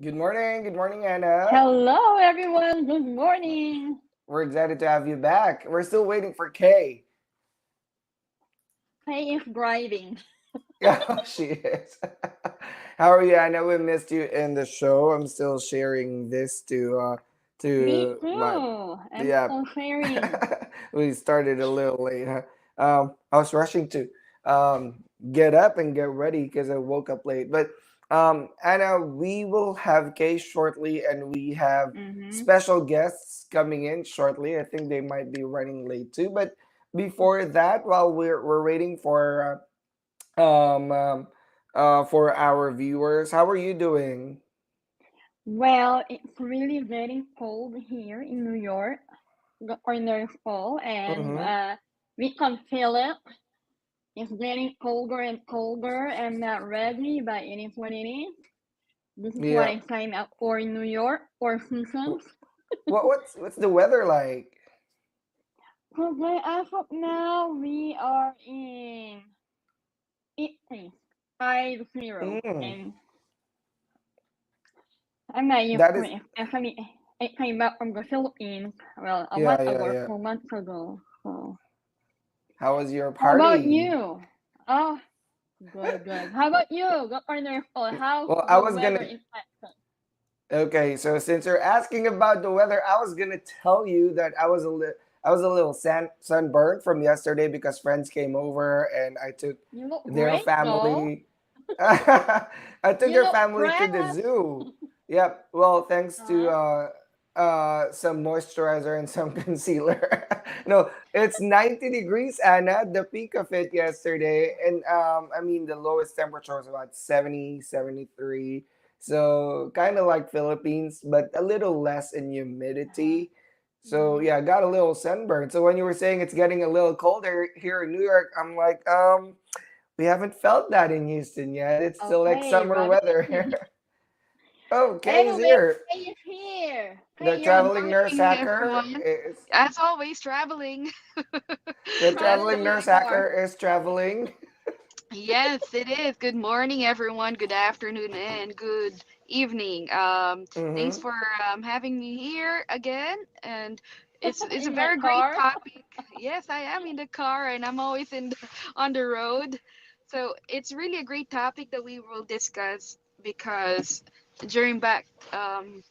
Good morning, Anna. Hello, everyone. Good morning. We're excited to have you back. We're still waiting for Kay. Hey, is driving. Yeah, she is. How are you? I know we missed you in the show. I'm still sharing this Me to my too. I'm yeah. still sharing. We started a little late, huh? I was rushing to get up and get ready because I woke up late. But Anna, we will have Kay shortly, and we have Mm-hmm. special guests coming in shortly. I think they might be running late too. But before that, while we're waiting um, um for our viewers, how are you doing? Well, it's really very cold here in New York, or North Pole, and Mm-hmm. we can feel it. It's getting colder and colder. I'm not ready, but it is what it is. This is what Yeah. I signed up for in New York, 4 seasons. What's the weather like? So, as of now, we are in it is 5-0, Mm, and I'm not used that to is it. Actually, I came back from the Philippines, well, a yeah, month yeah, ago, yeah. 4 months ago. So, How was your how about party? you? Oh, good, good. How about you? Good partner. How's Well, I the was weather gonna. in Texas? Okay, so since you're asking about the weather, I was gonna tell you that I was a little sunburned from yesterday because friends came over and I took You look their great, though. family. I took You their look family to the fresh. zoo. Yep. Well, thanks to Uh-huh. some moisturizer and some concealer. No, it's 90 degrees, Anna, the peak of it yesterday. And I mean, the lowest temperature was about 70, 73. So kind of like Philippines, but a little less in Uh-huh. humidity. So Mm-hmm. yeah, I got a little sunburn. So when you were saying it's getting a little colder here in New York, I'm like, we haven't felt that in Houston yet. It's still like Okay, summer rub it weather. in. Oh, Kay's Anyway, here. Kay is here. The Kay, you're traveling nurse driving. Morning, hacker everyone. is As always, traveling. the As traveling you nurse are. hacker is traveling. Yes, it is. Good morning, everyone. Good afternoon and good evening. Thanks Mm-hmm. for having me here again. And it's a In the very great car. topic. Yes, I am in the car, and I'm always on the road. So it's really a great topic that we will discuss because during back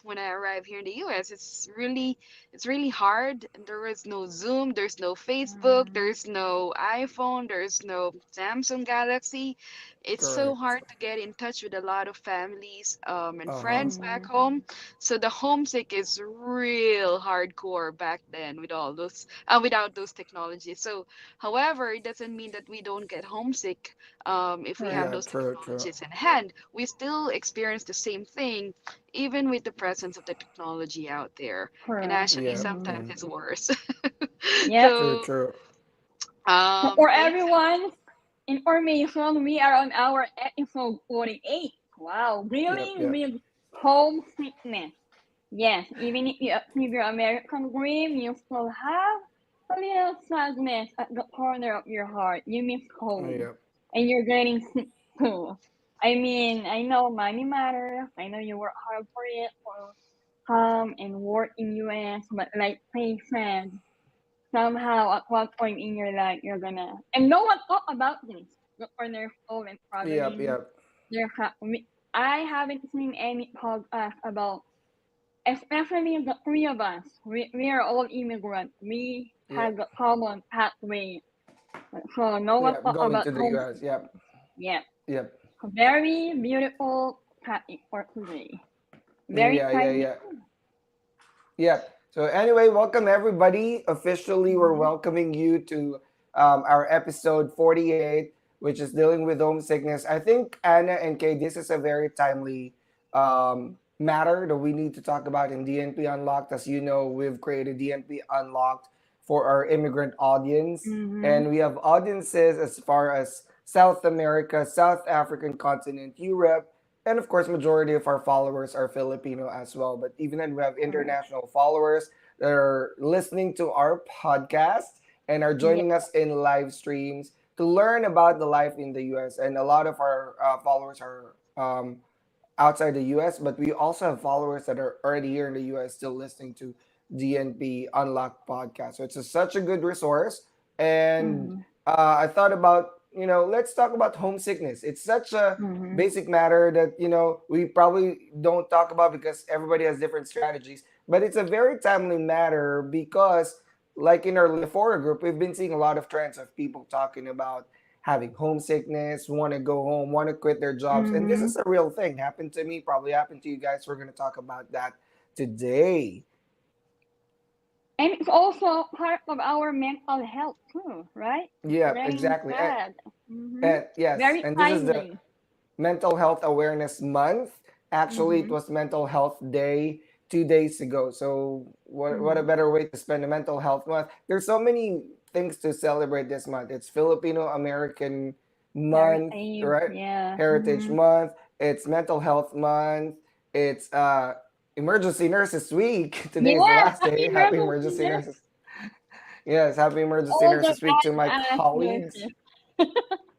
when I arrived here in the U.S., it's really hard. There is no Zoom, there's no Facebook, Mhm. there's no iPhone, there's no Samsung Galaxy. It's so Correct. hard to get in touch with a lot of families and Uh-huh. friends back Mhm. home. So the homesick is real hardcore back then with all those without those technologies. So, however, it doesn't mean that we don't get homesick if we have Correct. Yeah, those true, true. technologies in hand. We still experience the same thing even with the presence of the technology out there. And Correct. actually, Yeah. Mhm. sometimes Mm. it's worse. Yep. True, So, true. So for basically, everyone's information, we are on our episode 48. Wow, Yep, dealing yep. with homesickness. Yes, even if you achieve your American dream, you still have a little sadness at the corner of your heart. You miss home, Yep. and you're getting sick too. I mean, I know money matters. I know you work hard for it, for come and work in US, but like Faye said, somehow at one point in your life you're gonna, and no one talk about this. Look for their phone and Yep, traveling. yep. I haven't seen any podcast about, especially the three of us. We are all immigrants. We Yep. have a common pathway. So no one Yep. talk Going about to the home. US. Yep. Yeah, Yep. very beautiful topic for today. Very Yeah, yeah, timely. yeah. Yeah. So anyway, welcome everybody. Officially, we're Mm-hmm. welcoming you to our episode 48, which is dealing with homesickness. I think Anna and Kay, this is a very timely matter that we need to talk about in DNP Unlocked. As you know, we've created DNP Unlocked for our immigrant audience, Mm-hmm. and we have audiences as far as South America, South African continent, Europe, and of course majority of our followers are Filipino as well, but even then we have Correct. international followers that are listening to our podcast and are Yeah. joining us in live streams to learn about the life in the US, and a lot of our followers are outside the US, but we also have followers that are already here in the US still listening to DNP Unlocked podcast. So it's such a good resource. And Mm-hmm. I thought about, let's talk about homesickness. It's such a Mm-hmm. basic matter that, we probably don't talk about because everybody has different strategies. But it's a very timely matter because, like in our Lefora group, we've been seeing a lot of trends of people talking about having homesickness, want to go home, want to quit their jobs. And this Mm-hmm. is a real thing. Happened to me, probably happened to you guys. We're going to talk about that today. And it's also part of our mental health too, right? Yeah, Very exactly. And, sad. Mm-hmm. and yes, Very and this is the timely. Mental Health Awareness Month. Actually, it Mm-hmm. was Mental Health Day 2 days ago. So what a Mm-hmm. better way to spend a Mental Health Month? There's so many things to celebrate this month. It's Filipino American Month, Heritage. right? Yeah. Heritage Mm-hmm. Month. It's Mental Health Month. It's Emergency Nurses Week. Today is the Yeah. last day. Happy Emergency Emergency nurse. Nurses. Yes, happy Emergency All the Nurses Week to my badass colleagues. nurses.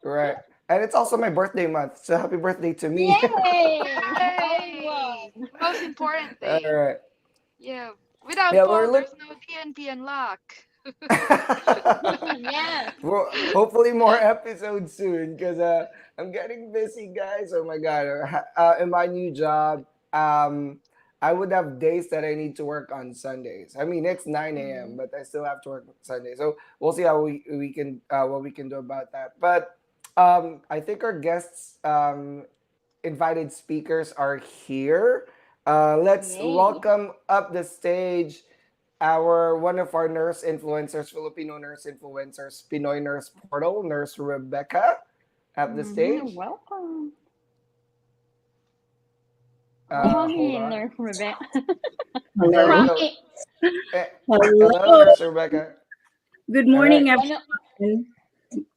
Right. And it's also my birthday month. So happy birthday to me. Yay! All Yay! one. The most important All thing. right. Yeah. Without Yeah, we're Paul, look. there's no DNP Unlock. Yes. Well, hopefully more episodes soon because I'm getting busy, guys. Oh my god! In my new job, I would have days that I need to work on Sundays. I mean, it's 9 a.m., Mm-hmm. but I still have to work Sunday. So we'll see how we can what we can do about that. But I think our guests invited speakers are here. Let's Yay. welcome up the stage our one of our nurse influencers, Filipino nurse influencers, Pinoy Nurse Portal, Nurse Rebecca, at the Mm-hmm. stage. Welcome. Come on Hold in, on. Nurse Rebecca. There you Hello. go. Promise. Eh, hello, Hello. Nurse Rebecca. Good All right. morning, Ano, everyone.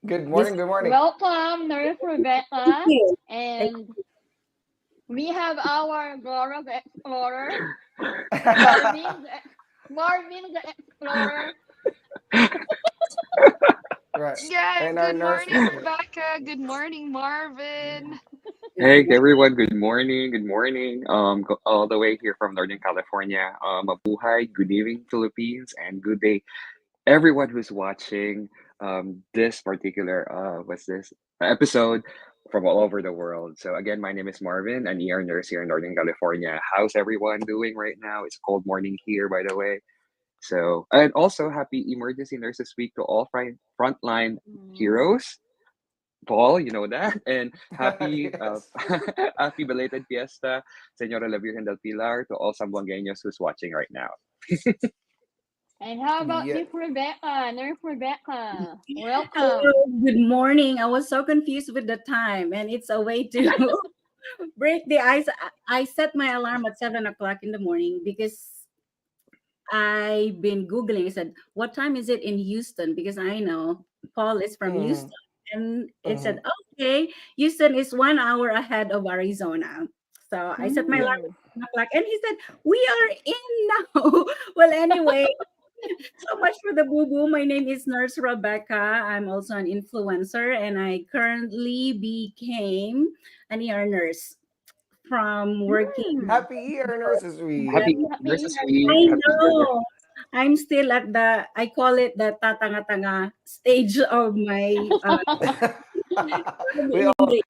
Good This morning. Good morning. welcome, Nurse thank Rebecca. you. Thank And we have our Gloria the Explorer, Marvin the, Marvin the Explorer. Right. Yes, And our good nurse. morning, Rebecca. Good morning, Marvin. Good Hey morning. everyone, good morning, good morning. All the way here from Northern California. Mabuhay, good evening, Philippines, and good day, everyone who's watching this particular what's this episode from all over the world. So again, my name is Marvin, an ER nurse here in Northern California. How's everyone doing right now? It's a cold morning here, by the way. So and also happy Emergency Nurses Week to all frontline Mm. heroes. Paul, you know that. And happy Yes. happy belated fiesta, Señora La Virgen del Pilar, to all Sambuangueños who's watching right now. And how about Yeah. Miss Rebecca, Nurse Rebecca? Hello. Welcome. Good morning. I was so confused with the time, and it's a way to break the ice. I set my alarm at 7 o'clock in the morning because I've been Googling. I said, what time is it in Houston? Because I know Paul is from Mm-hmm. Houston. And it said, Mm-hmm. okay, Houston is 1 hour ahead of Arizona. So I set my Yeah. alarm Mm. at 7 o'clock. And he said, we are in now. Well, anyway, so much for the boo boo. My name is Nurse Rebecca. I'm also an influencer, and I currently became an ER nurse from working. Mm. Happy Year Nurses Yeah, Happy Week. Nurses Happy Week, I happy year. know. I'm still at the, I call it the tatanga-tanga stage of my we in all, the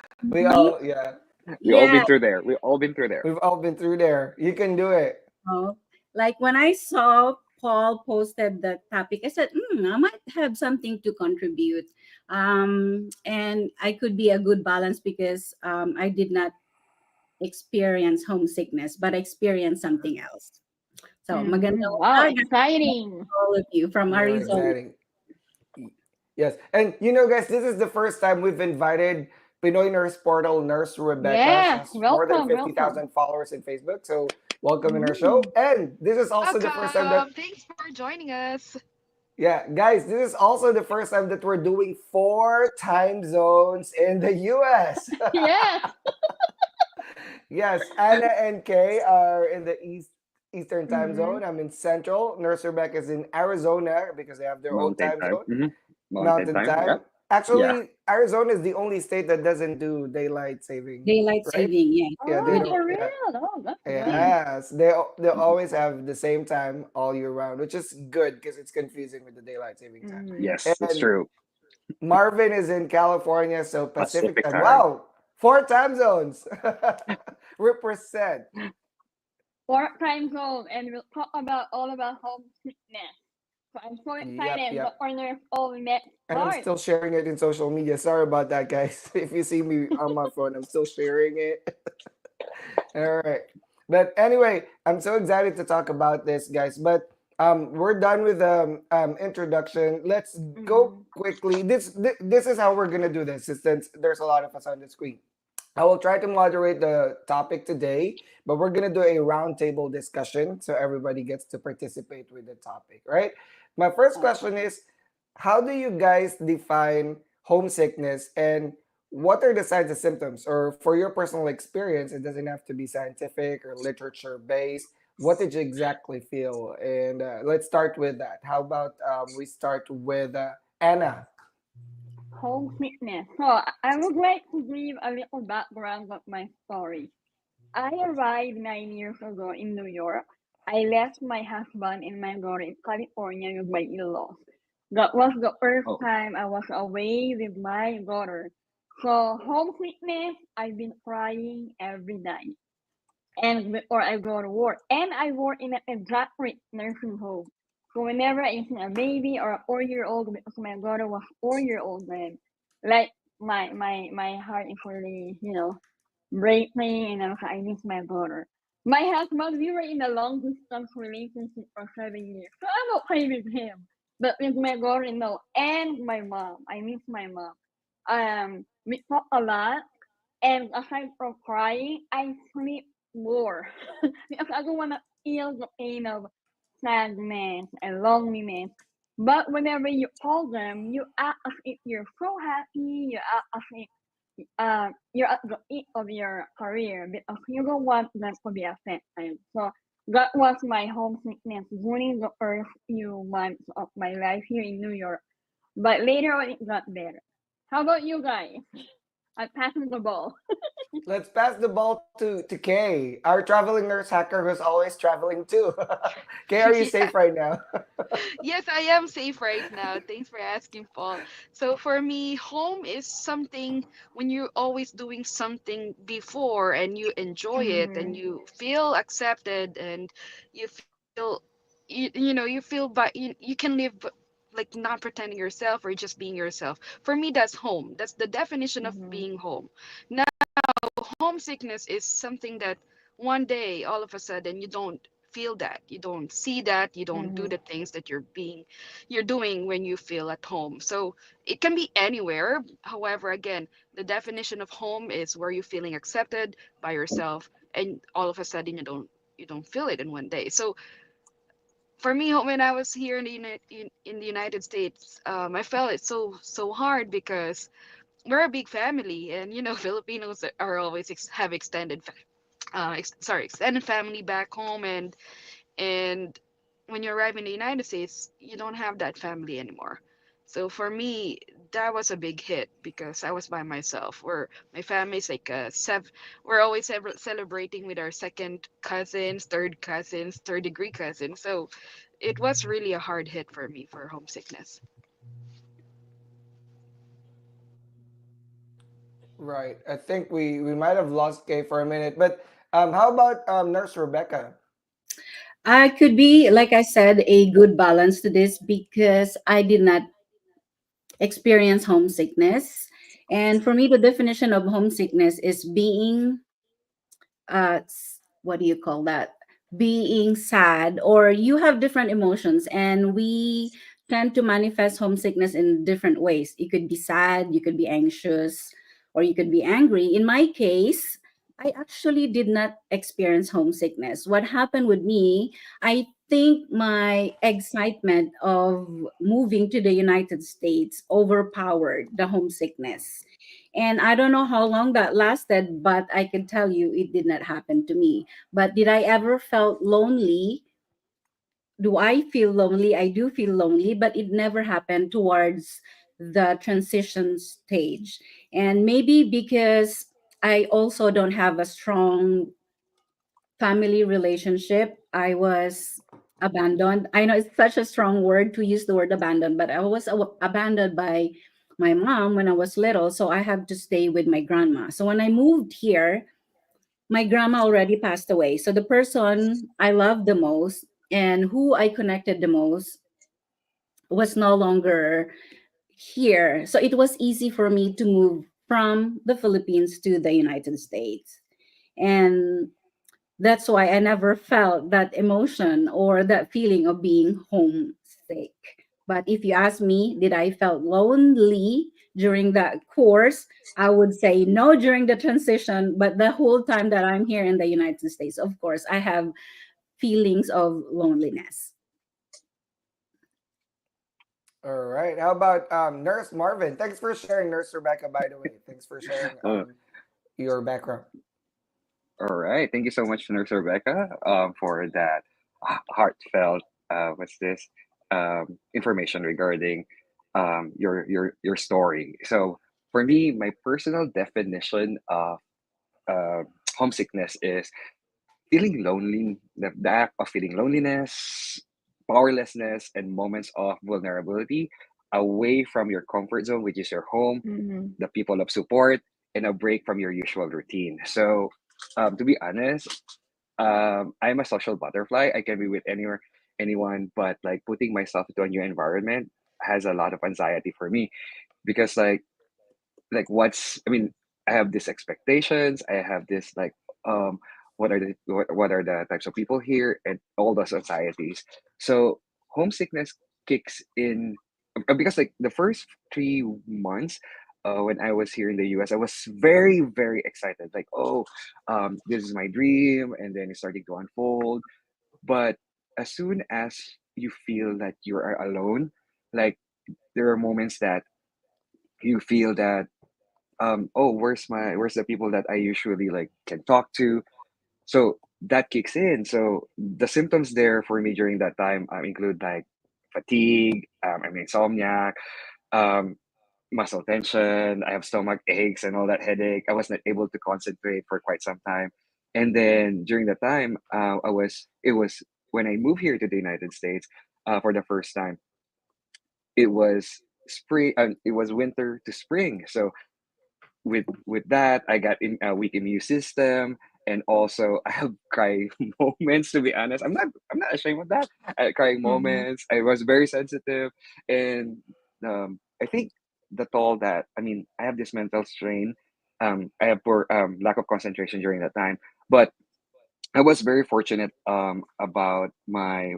yeah. We all yeah. been through there. We all been through there. We've all been through there. You can do it. Oh, like when I saw Paul posted the topic, I said, I might have something to contribute. And I could be a good balance because I did not experience homesickness, but I experienced something else. So magandang Mm-hmm. Wow, umaga to exciting. all of you from Very Arizona. exciting. Yes. And guys, this is the first time we've invited Pinoy Nurse Portal Nurse Rebecca. She Yes, has more than welcome, welcome. 50,000 followers in Facebook. So welcome in our show. Mm. And this is also the first time that, Welcome. Thanks for joining us. yeah, guys, this is also the first time that we're doing 4 time zones in the US. Yes. Yes, Anna and Kay are in the Eastern time Mm-hmm. zone. I'm in Central. Nurse Rebecca is in Arizona because they have their own Mountain time time. zone. Hmm. Mountain Mountain time. time. Yep. Yeah. Actually, Arizona is the only state that doesn't do daylight saving, Daylight right? saving, yeah. Yeah, they Oh, We don't. for Yeah. real? Oh, that's yeah. good. Yes, they Mhm. always have the same time all year round, which is good because it's confusing with the daylight saving time. Mm-hmm. Yes, that's And true. Marvin is in California, so Pacific Pacific time. time. Wow, four time zones. Represent. Fourth time zone, and we'll talk about all about homesickness. So I'm so Yep, excited. The yep. corner all next And I'm part. still sharing it in social media. Sorry about that, guys. If you see me on my phone, I'm still sharing it. All right. But anyway, I'm so excited to talk about this, guys. But we're done with the introduction. Let's go Mm-hmm. quickly. This is how we're gonna do this, since there's a lot of us on the screen. I will try to moderate the topic today, but we're gonna do a roundtable discussion so everybody gets to participate with the topic, right? My first question is, how do you guys define homesickness, and what are the signs and symptoms? Or for your personal experience, it doesn't have to be scientific or literature based. What did you exactly feel? And let's start with that. How about we start with Anna? Homesickness. So I would like to give a little background of my story. I arrived 9 years ago in New York. I left my husband and my daughter in California with my in-laws. That was the first Oh, time I was away with my daughter. So homesickness, I've been crying every night. And before I go to work, and I work in a pediatric nursing home. So whenever I see a baby or a 4 year old, because my daughter was 4 year old then, like my heart is really breaking, and I miss my daughter. My husband, we were in a long distance relationship for 7 years, so I'm okay with him. But with my daughter, no, and my mom, I miss my mom. We talk a lot, and aside from crying, I sleep more because I don't want to feel the pain of sadness and loneliness. But whenever you call them, you act as if you're so happy. You act as if you're at the peak of your career because you don't want them to be affected. So that was my homesickness during the first few months of my life here in New York. But later on, it got better. How about you guys? I'm passing the ball. Let's pass the ball to Kay, our traveling nurse hacker who's always traveling too. Kay, are you Yeah. safe right now? Yes, I am safe right now. Thanks for asking, Paul. So for me, home is something when you're always doing something before and you enjoy it and Mm-hmm. you feel accepted and you feel you know you feel but you can live like not pretending yourself or just being yourself. For me, that's home. That's the definition of Mm-hmm. being home. Now, homesickness is something that one day all of a sudden you don't feel that, you don't see that, you don't do Mm-hmm. the things that you're doing when you feel at home. So it can be anywhere. However, again, the definition of home is where you're feeling accepted by yourself and all of a sudden you don't feel it in one day. So for me, when I was here in in the United States, I felt it so hard because we're a big family, and Filipinos are always have extended family back home, and when you arrive in the United States, you don't have that family anymore. So for me, that was a big hit because I was by myself. My family's like we're always celebrating with our second cousins, third cousins, third degree cousins. So it was really a hard hit for me for homesickness. Right. I think we might have lost Kay for a minute, but how about Nurse Rebecca? I could be, like I said, a good balance to this because I did not experience homesickness. And for me, the definition of homesickness is being what do you call that, being sad, or you have different emotions, and we tend to manifest homesickness in different ways. You could be sad, you could be anxious, or you could be angry. In my case, I actually did not experience homesickness. What happened with me, I think my excitement of moving to the United States overpowered the homesickness, and I don't know how long that lasted, but I can tell you it did not happen to me. But did I ever felt lonely? Do I feel lonely? I do feel lonely, but it never happened towards the transition stage. And maybe because I also don't have a strong family relationship, I was abandoned. I know it's such a strong word to use the word abandoned, but I was abandoned by my mom when I was little. So I have to stay with my grandma. So when I moved here, my grandma already passed away. So the person I loved the most and who I connected the most was no longer here. So it was easy for me to move from the Philippines to the United States. And that's why I never felt that emotion or that feeling of being homesick. But if you ask me, did I felt lonely during that course? I would say no during the transition, but the whole time that I'm here in the United States, of course, I have feelings of loneliness. All right. How about Nurse Marvin? Thanks for sharing, Nurse Rebecca. By the way, thanks for sharing Uh, your background. all right. Thank you so much, Nurse Rebecca, for that heartfelt, what's this, information regarding your story. So for me, my personal definition of uh, homesickness is feeling lonely, the act of feeling loneliness, powerlessness, and moments of vulnerability away from your comfort zone, which is your home, Mm-hmm. the people of support, and a break from your usual routine. So, to be honest, I'm a social butterfly. I can be with anywhere, anyone, but like putting myself into a new environment has a lot of anxiety for me because what's I mean, I have these expectations, I have this um what are the types of people here and all those anxieties. So homesickness kicks in because like the first 3 months when I was here in the US, I was very, very excited. Like, oh, this is my dream, and then it's starting to unfold. But as soon as you feel that you are alone, like there are moments that you feel that oh, where's the people that I usually like can talk to. So that kicks in. So the symptoms there for me during that time include like fatigue, I'm insomniac, um muscle tension, I have stomach aches and all that, headache. I was not able to concentrate for quite some time. And then during that time it was when I moved here to the United States for the first time. It was spring, it was winter to spring. So with that, I got in a weak immune system, and also I have crying moments. To be honest, I'm not ashamed of that. I had crying Mm-hmm. moments. I was very sensitive, and I think the toll that I have this mental strain. I have poor lack of concentration during that time, but I was very fortunate about my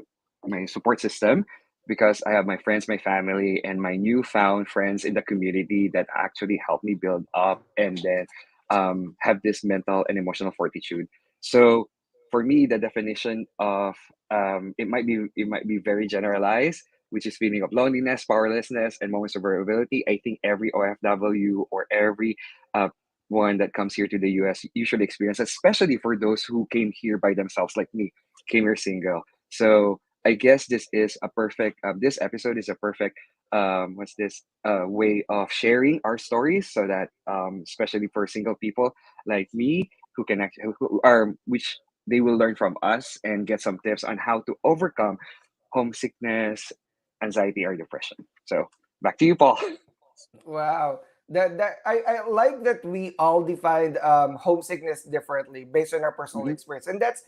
support system because I have my friends, my family, and my newfound friends in the community that actually helped me build up and then have this mental and emotional fortitude. So for me, the definition of it might be very generalized, which is feeling of loneliness, powerlessness, and moments of vulnerability. I think every OFW or every uh, one that comes here to the US usually experience, especially for those who came here by themselves, like me, came here single. So I guess this is a perfect. This episode is a perfect. What's this? Way of sharing our stories, so that especially for single people like me who can actually who are which they will learn from us and get some tips on how to overcome homesickness, anxiety, or depression. So back to you, Paul. Wow. I like that we all defined homesickness differently based on our personal Mhm. experience, and that's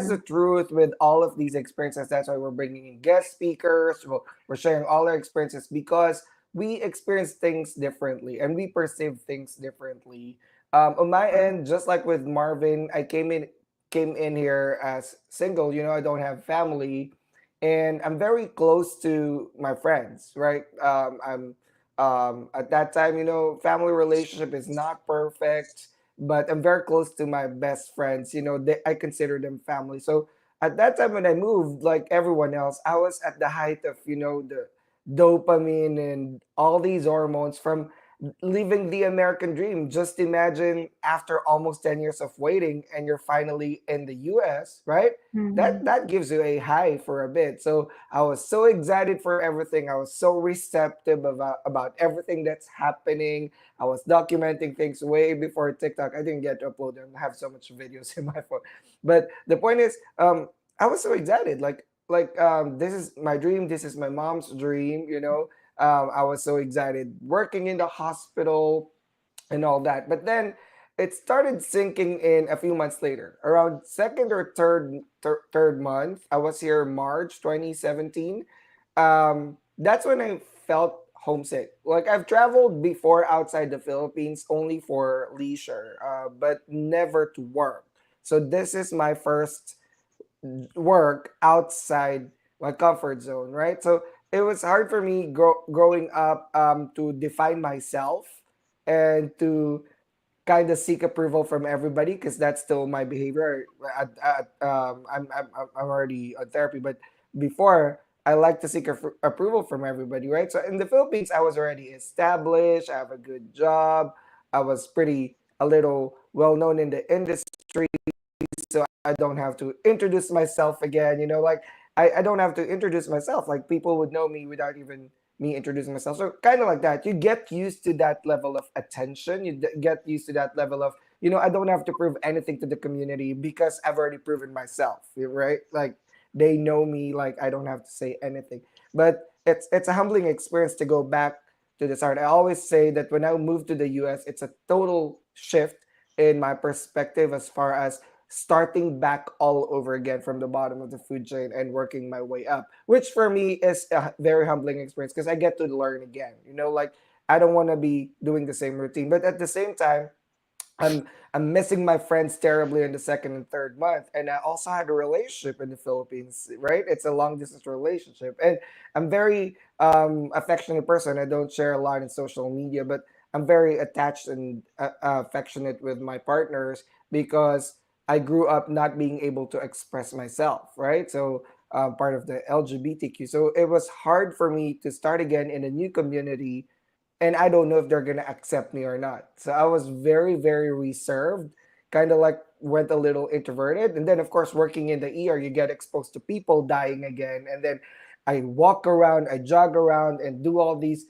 the Mm-hmm. truth with all of these experiences. That's why we're bringing in guest speakers. We're sharing all our experiences because we experience things differently and we perceive things differently. On my end, just like with Marvin, I came in here as single. You know, I don't have family, and I'm very close to my friends. Right? I'm at that time, you know, family relationship is not perfect, but I'm very close to my best friends. You know, I consider them family. So at that time when I moved, like everyone else, I was at the height of, you know, the dopamine and all these hormones from living the American dream. Just imagine after almost 10 years of waiting and you're finally in the US, right? Mm-hmm. That gives you a high for a bit. So I was so excited for everything. I was so receptive about everything that's happening. I was documenting things way before TikTok. I didn't get to upload them. I have so much videos in my phone. But the point is, I was so excited. This is my dream. This is my mom's dream, you know. I was so excited working in the hospital and all that. But then it started sinking in a few months later, around second or third month. I was here March 2017. That's when I felt homesick. Like I've traveled before outside the Philippines only for leisure, but never to work. So this is my first work outside my comfort zone, right? So it was hard for me growing up to define myself and to kind of seek approval from everybody because that's still my behavior. I'm already on therapy, but before I like to seek approval from everybody, right? So in the Philippines, I was already established. I have a good job. I was pretty a little well known in the industry, so I don't have to introduce myself again. You know, like I don't have to introduce myself. Like people would know me without even me introducing myself. So kind of like that. You get used to that level of attention. You get used to that level of, you know, I don't have to prove anything to the community because I've already proven myself, right? Like they know me. Like I don't have to say anything. But it's a humbling experience to go back to the start. I always say that when I moved to the US, it's a total shift in my perspective as far as starting back all over again from the bottom of the food chain and working my way up, which for me is a very humbling experience because I get to learn again. You know, like I don't want to be doing the same routine, but at the same time, I'm missing my friends terribly in the second and third month. And I also had a relationship in the Philippines, right? It's a long distance relationship. And I'm very affectionate person. I don't share a lot in social media, but I'm very attached and affectionate with my partners because I grew up not being able to express myself, right? So part of the LGBTQ. So it was hard for me to start again in a new community and I don't know if they're gonna accept me or not. So I was very, very reserved, kind of like went a little introverted. And then of course working in the ER, you get exposed to people dying again. And then I walk around, I jog around and do all these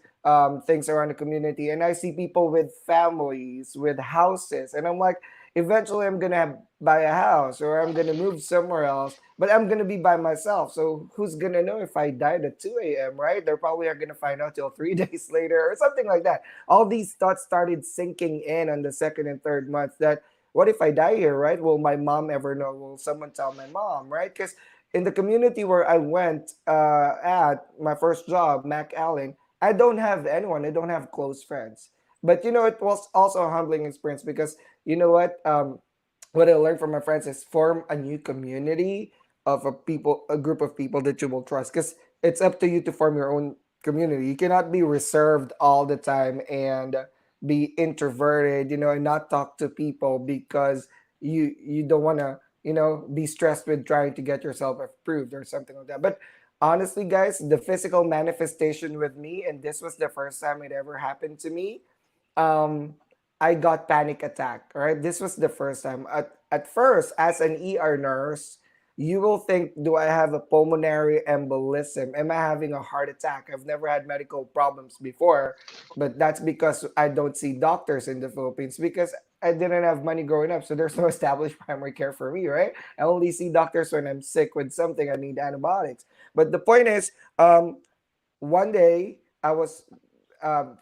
things around the community. And I see people with families, with houses. And I'm like, eventually I'm gonna buy a house or I'm gonna move somewhere else, but I'm gonna be by myself. So who's gonna know if I died at 2 a.m., right? They're probably are gonna find out till 3 days later or something like that. All these thoughts started sinking in on the second and third month that what if I die here, right? Will my mom ever know? Will someone tell my mom, right? Because in the community where I went at my first job, Mac Allen, I don't have anyone. I don't have close friends. But you know, it was also a humbling experience because you know what I learned from my friends is form a new community of a group of people that you will trust. Because it's up to you to form your own community. You cannot be reserved all the time and be introverted, you know, and not talk to people because you don't want to, you know, be stressed with trying to get yourself approved or something like that. But honestly, guys, the physical manifestation with me, and this was the first time it ever happened to me, um, I got panic attack. Right, this was the first time. At first, as an ER nurse, you will think, do I have a pulmonary embolism? Am I having a heart attack? I've never had medical problems before, but that's because I don't see doctors in the Philippines because I didn't have money growing up. So there's no established primary care for me, right? I only see doctors when I'm sick with something I need antibiotics. But the point is, one day I was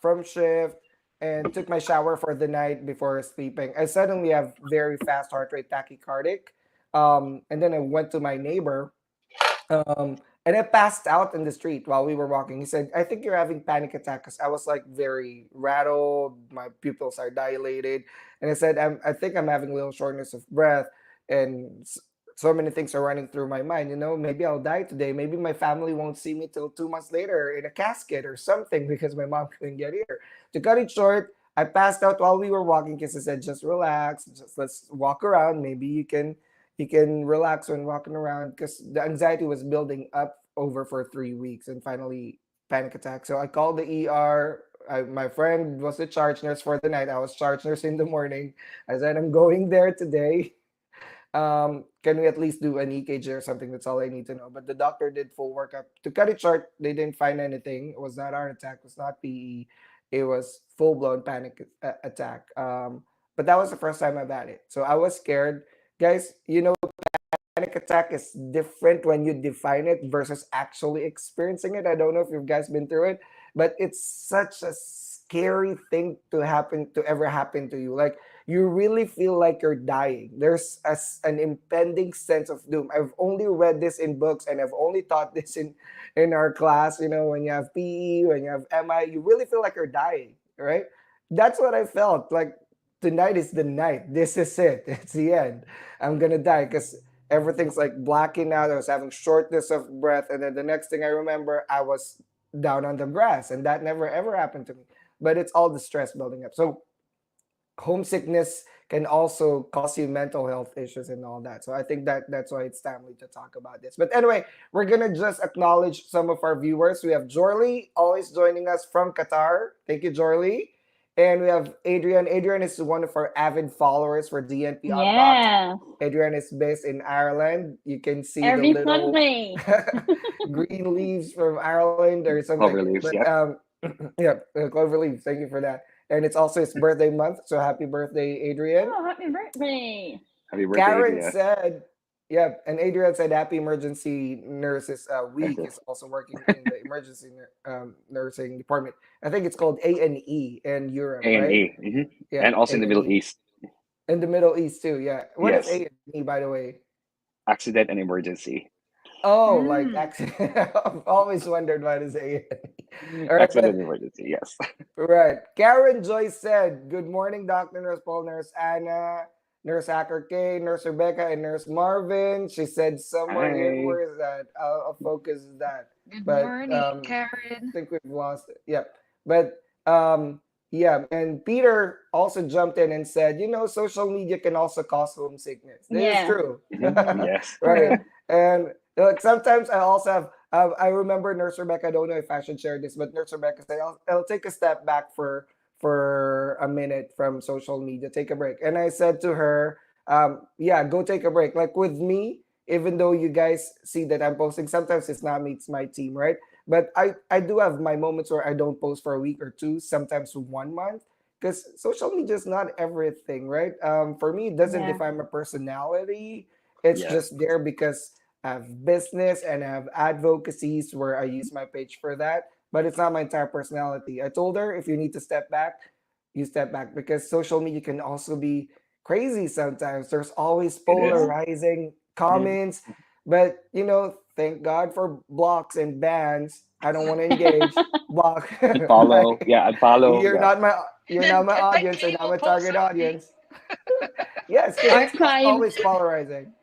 from shift and took my shower for the night before sleeping. I suddenly have very fast heart rate, tachycardic. And then I went to my neighbor and I passed out in the street while we were walking. He said, I think you're having panic attack because I was like very rattled. My pupils are dilated. And I said, I think I'm having a little shortness of breath. And so many things are running through my mind. You know, maybe I'll die today. Maybe my family won't see me till 2 months later in a casket or something because my mom couldn't get here. To cut it short, I passed out while we were walking because I said, just relax, just let's walk around. Maybe you can relax when walking around because the anxiety was building up over for 3 weeks and finally panic attack. So I called the ER. my friend was the charge nurse for the night. I was charge nurse in the morning. I said, I'm going there today. Can we at least do an EKG or something? That's all I need to know. But the doctor did full workup. To cut it short, they didn't find anything. It was not heart attack. It was not PE. It was full blown panic attack. But that was the first time I've had it, so I was scared, guys. Panic attack is different when you define it versus actually experiencing it. I don't know if you guys been through it, but it's such a scary thing to ever happen to you. Like you really feel like you're dying. There's an impending sense of doom. I've only read this in books and I've only taught this in our class. When you have PE, when you have MI, you really feel like you're dying, right? That's what I felt like. Tonight is the night. This is it. It's the end. I'm gonna die because everything's like blacking out. I was having shortness of breath, and then the next thing I remember, I was down on the grass, and that never ever happened to me. But it's all the stress building up. So homesickness can also cause you mental health issues and all that. So I think that's why it's timely to talk about this. But anyway, we're gonna just acknowledge some of our viewers. We have Jorly always joining us from Qatar. Thank you, Jorly. And we have Adrian. Adrian is one of our avid followers for DNP Unlocked. Yeah. Adrian is based in Ireland. You can see Every the little Sunday. green leaves from Ireland or something. Clover leaves, But yeah. yeah, clover leaves. Thank you for that. And it's also his birthday month. So happy birthday, Adrian. Oh, happy birthday. Happy birthday, Karen Adrian. said, yeah, and Adrian said happy emergency nurses week Okay. is also working in the emergency nursing department. I think it's called A&E in Europe, right? A&E. Hmm. Yeah, And also in the Middle A&E. East. In the Middle East too, yeah. What is Yes. A&E, by the way? Accident and emergency. Oh, like Mm. accident. I've always wondered what is A&E. All right, Accident but and emergency, yes. right. Karen Joyce said, good morning, Dr. Nurse Paul, Nurse Anna, Nurse Hacker K, Nurse Rebecca, and Nurse Marvin. She said somewhere here. Hi. Where is that? I'll focus that. Good But morning, I Karen. think we've lost it. Yep. But yeah, and Peter also jumped in and said, social media can also cause homesickness. This is Yeah. true. Mhm. Yes. Right. And like sometimes I also have I remember Nurse Rebecca. I don't know if I should share this, but Nurse Rebecca said I'll take a step back for a minute from social media, take a break. And I said to her, yeah, go take a break. Like with me, even though you guys see that I'm posting, sometimes it's not me, it's my team, right? But I do have my moments where I don't post for a week or two, sometimes 1 month, because social media is not everything, right? For me, it doesn't Yeah. define my personality. It's Yes. just there because I have business and I have advocacies where I use my page for that. But it's not my entire personality. I told her if you need to step back, you step back because social media can also be crazy sometimes. There's always It is. polarizing Mhm. comments, but thank God for blocks and bans. I don't want to engage. Block. And follow. Like, Yeah, and follow. you're Yeah. not my you're not my And then audience, Kay and I'm will a post target something. audience. Yes, because it's Archive. always polarizing.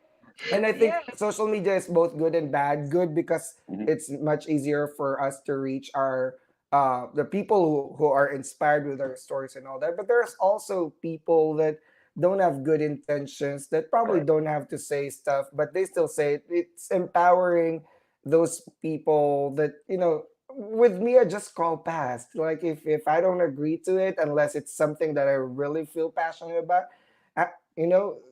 And I think Yeah. social media is both good and bad. Good because Mhm. it's much easier for us to reach our the people who are inspired with our stories and all that. But there's also people that don't have good intentions that probably Correct. don't have to say stuff, but they still say it. It's empowering those people that with me I just scroll past. Like if I don't agree to it unless it's something that I really feel passionate about,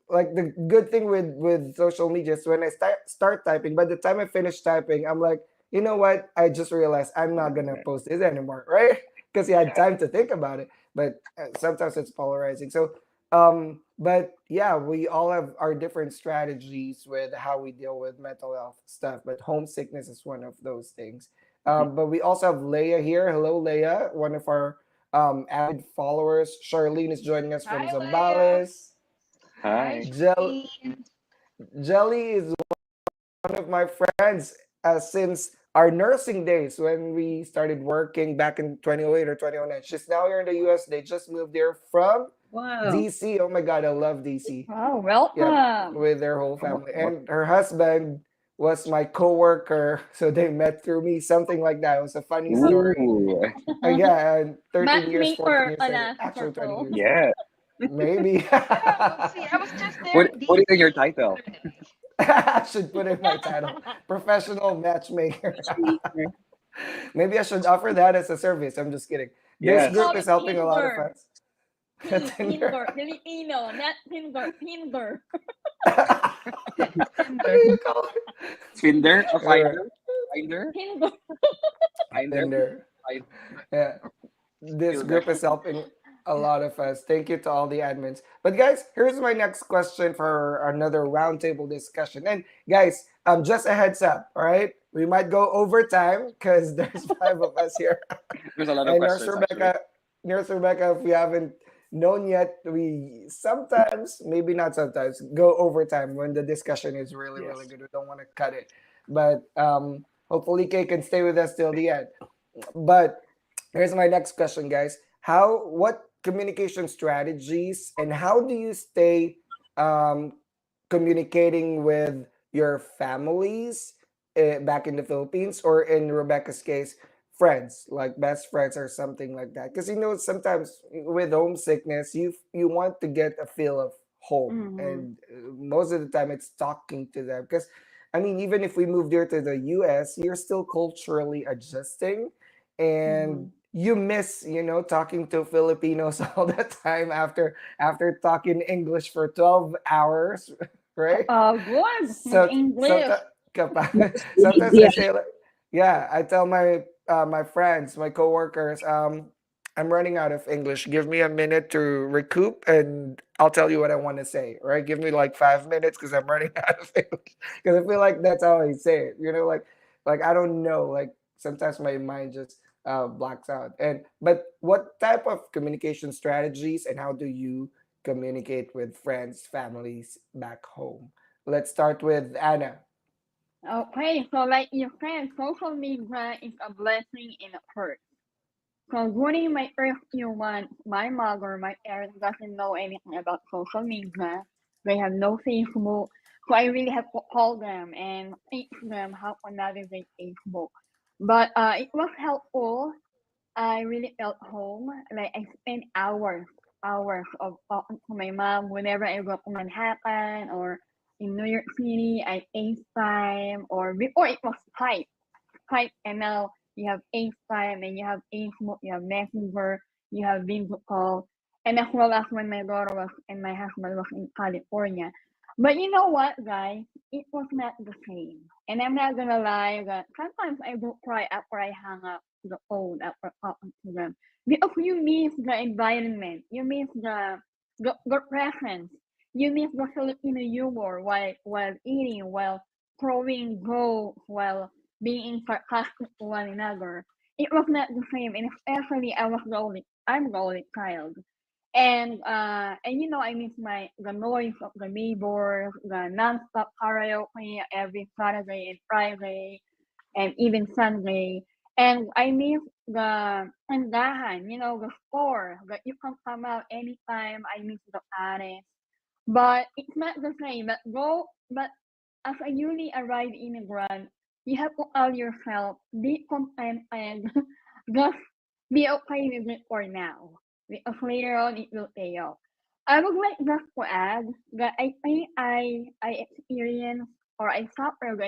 like the good thing with social media is when I start typing, by the time I finish typing, I'm like, you know what? I just realized I'm not gonna post this anymore, right? Because you had Yeah. time to think about it. But sometimes it's polarizing. So, but yeah, we all have our different strategies with how we deal with mental health stuff. But homesickness is one of those things. Mhm. But we also have Leia here. Hello, Leia, one of our avid followers. Charlene is joining us from Hi, Leia. Zambales. Hi, Hi. Jel- Charlene. Jelly is one of my friends since our nursing days when we started working back in 2008 or 2009. She's now here in the US. They just moved here from Wow. DC. Oh my God, I love DC. Oh, Yep, welcome. with their whole What? family. And her husband was my coworker. So they met through me, something like that. It was a funny story. Ooh. Yeah, and 13 years, 14 Matchmaker, years later. Anas, Actually, 20 purple. years. Yeah. Maybe. Yeah, we'll see. I was just there Put in put it in DC your title. yesterday. I should put in my title, professional matchmaker. Matchmaker. Maybe I should offer that as a service. I'm just kidding. This We Yes. call group is it helping a lot of Tinder. us. Tinder. Tinder. Filipino, not Tinder. Tinder. What do Tinder. you call it? Finder, a Alright, finder, finder, Tinder. finder, Tinder. find, Yeah. This Finder. group is helping a lot of us. Thank you to all the admins. But guys, here's my next question for another roundtable discussion. And guys, just a heads up, all right? We might go overtime because there's five of us here. There's a lot of And Nurse questions actually. Rebecca, Nurse Rebecca, if we haven't known yet, we sometimes, maybe not sometimes, go overtime when the discussion is really, really Yes. good. We don't want to cut it. But hopefully Kay can stay with us till the end. But here's my next question, guys. What communication strategies and how do you stay um, communicating with your families back in the Philippines, or in Rebecca's case, friends, like best friends or something like that? Because sometimes with homesickness, you want to get a feel of home, Mm-hmm. and most of the time it's talking to them. Because I mean, even if we moved here to the U.S., you're still culturally adjusting, Mm-hmm. and you miss talking to Filipinos all the time after talking English for 12 hours, right? Good. So English. sometimes sometimes I Yeah. say like, yeah, I tell my friends, my coworkers, I'm running out of English. Give me a minute to recoup, and I'll tell you what I want to say. Right? Give me like 5 minutes because I'm running out of English. Because I feel like that's how I say it. Like I don't know. Like sometimes my mind just blacks out. But what type of communication strategies and how do you communicate with friends, families back home? Let's start with Anna. Okay, so like you said, social media is a blessing and a curse. So during my first few months, my mother, my parents doesn't know anything about social media. They have no Facebook. So I really have to call them and teach them how to navigate Facebook. But it was helpful. I really felt home. Like I spent hours of talking to my mom whenever I go to Manhattan or in New York City. I FaceTime, or before it was Skype, and now you have FaceTime and you have Facebook, you have Messenger, you have video call, and as well as when my daughter was and my husband was in California. But you know what, guys? It was not the same. And I'm not gonna lie that sometimes I do cry after I hang up the phone after talking to them. Because you miss the environment, you miss the presence, you miss the Filipino humor while eating, while throwing jokes, while being sarcastic to one another. It was not the same, and especially I'm the only child. And I miss the noise of the neighbors, the non-stop karaoke every Saturday and Friday and even Sunday. And I miss the tindahan, the store that you can come out anytime. I miss the pares. But it's not the same. But as a newly arrived immigrant, you have to tell yourself, be content and just be okay with it for now. Because later on it will pay off. I would like just to add that I think I experienced or I suffered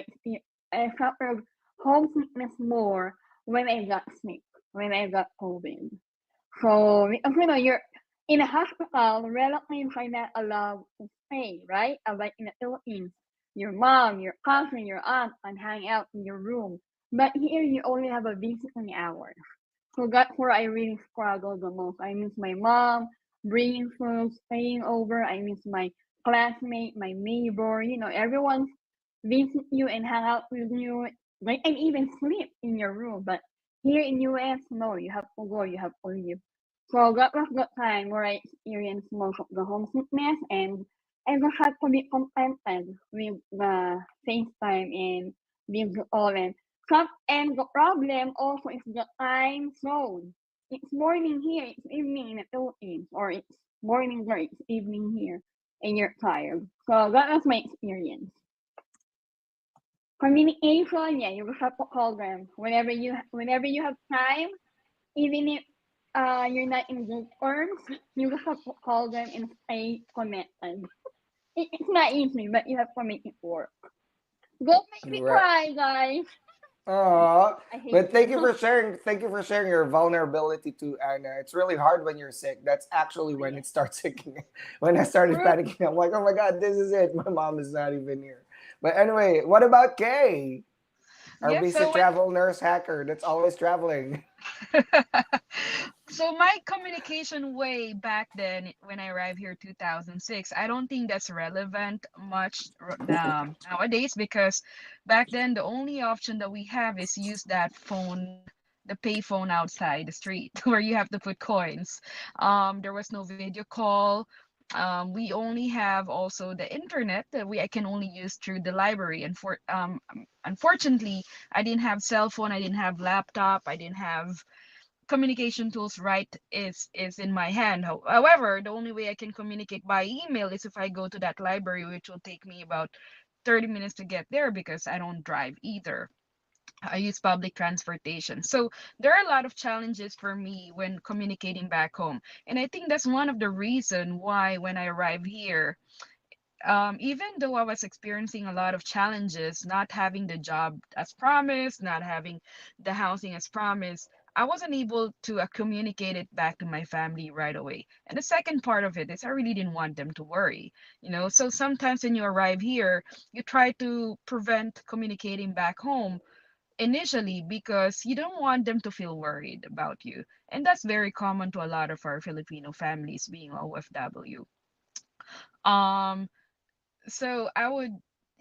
homesickness more when I got sick, when I got COVID. So because you're in a hospital, relatives are not allowed to stay, right? Like in the Philippines, your mom, your cousin, your aunt can hang out in your room. But here you only have a visiting hour. So that's where I really struggle the most. I miss my mom, bringing food, staying over. I miss my classmate, my neighbor. Everyone visit you and hang out with you. They can even sleep in your room. But here in US, no, you have to go, you have to leave. So that was the time where I experienced most of the homesickness, and I just had to be contented with the FaceTime and video call. And the problem also is the time zone. It's morning here, it's evening in the Philippines, or it's morning there, it's evening here, and you're tired. So that was my experience. Communication, yeah, you just have to call them whenever you have time, even if you're not in good terms, you just have to call them and stay connected. It's not easy, but you have to make it work. Don't make me Right. cry, guys. Aw. I hate But thank you you. for sharing. Thank you for sharing your vulnerability to Anna. It's really hard when you're sick. That's actually Oh, when yeah. it starts kicking. When I started True. panicking, I'm like, oh my god, this is it. My mom is not even here. But anyway, what about Kay? Our Yeah, busy so when travel nurse hacker that's always traveling. so my communication way back then when I arrived here 2006, I don't think that's relevant much nowadays because back then the only option that we have is use that phone, the pay phone outside the street where you have to put coins. There was no video call. We only have also the internet that we I can only use through the library. And for unfortunately, I didn't have cell phone, I didn't have laptop, I didn't have communication tools right is in my hand. However, the only way I can communicate by email is if I go to that library, which will take me about 30 minutes to get there because I don't drive either. I use public transportation. So there are a lot of challenges for me when communicating back home. And I think that's one of the reason why when I arrived here, even though I was experiencing a lot of challenges, not having the job as promised, not having the housing as promised, I wasn't able to communicate it back to my family right away. And the second part of it is I really didn't want them to worry, you know. So sometimes when you arrive here, you try to prevent communicating back home initially because you don't want them to feel worried about you. And that's very common to a lot of our Filipino families being OFW. Um, so I would,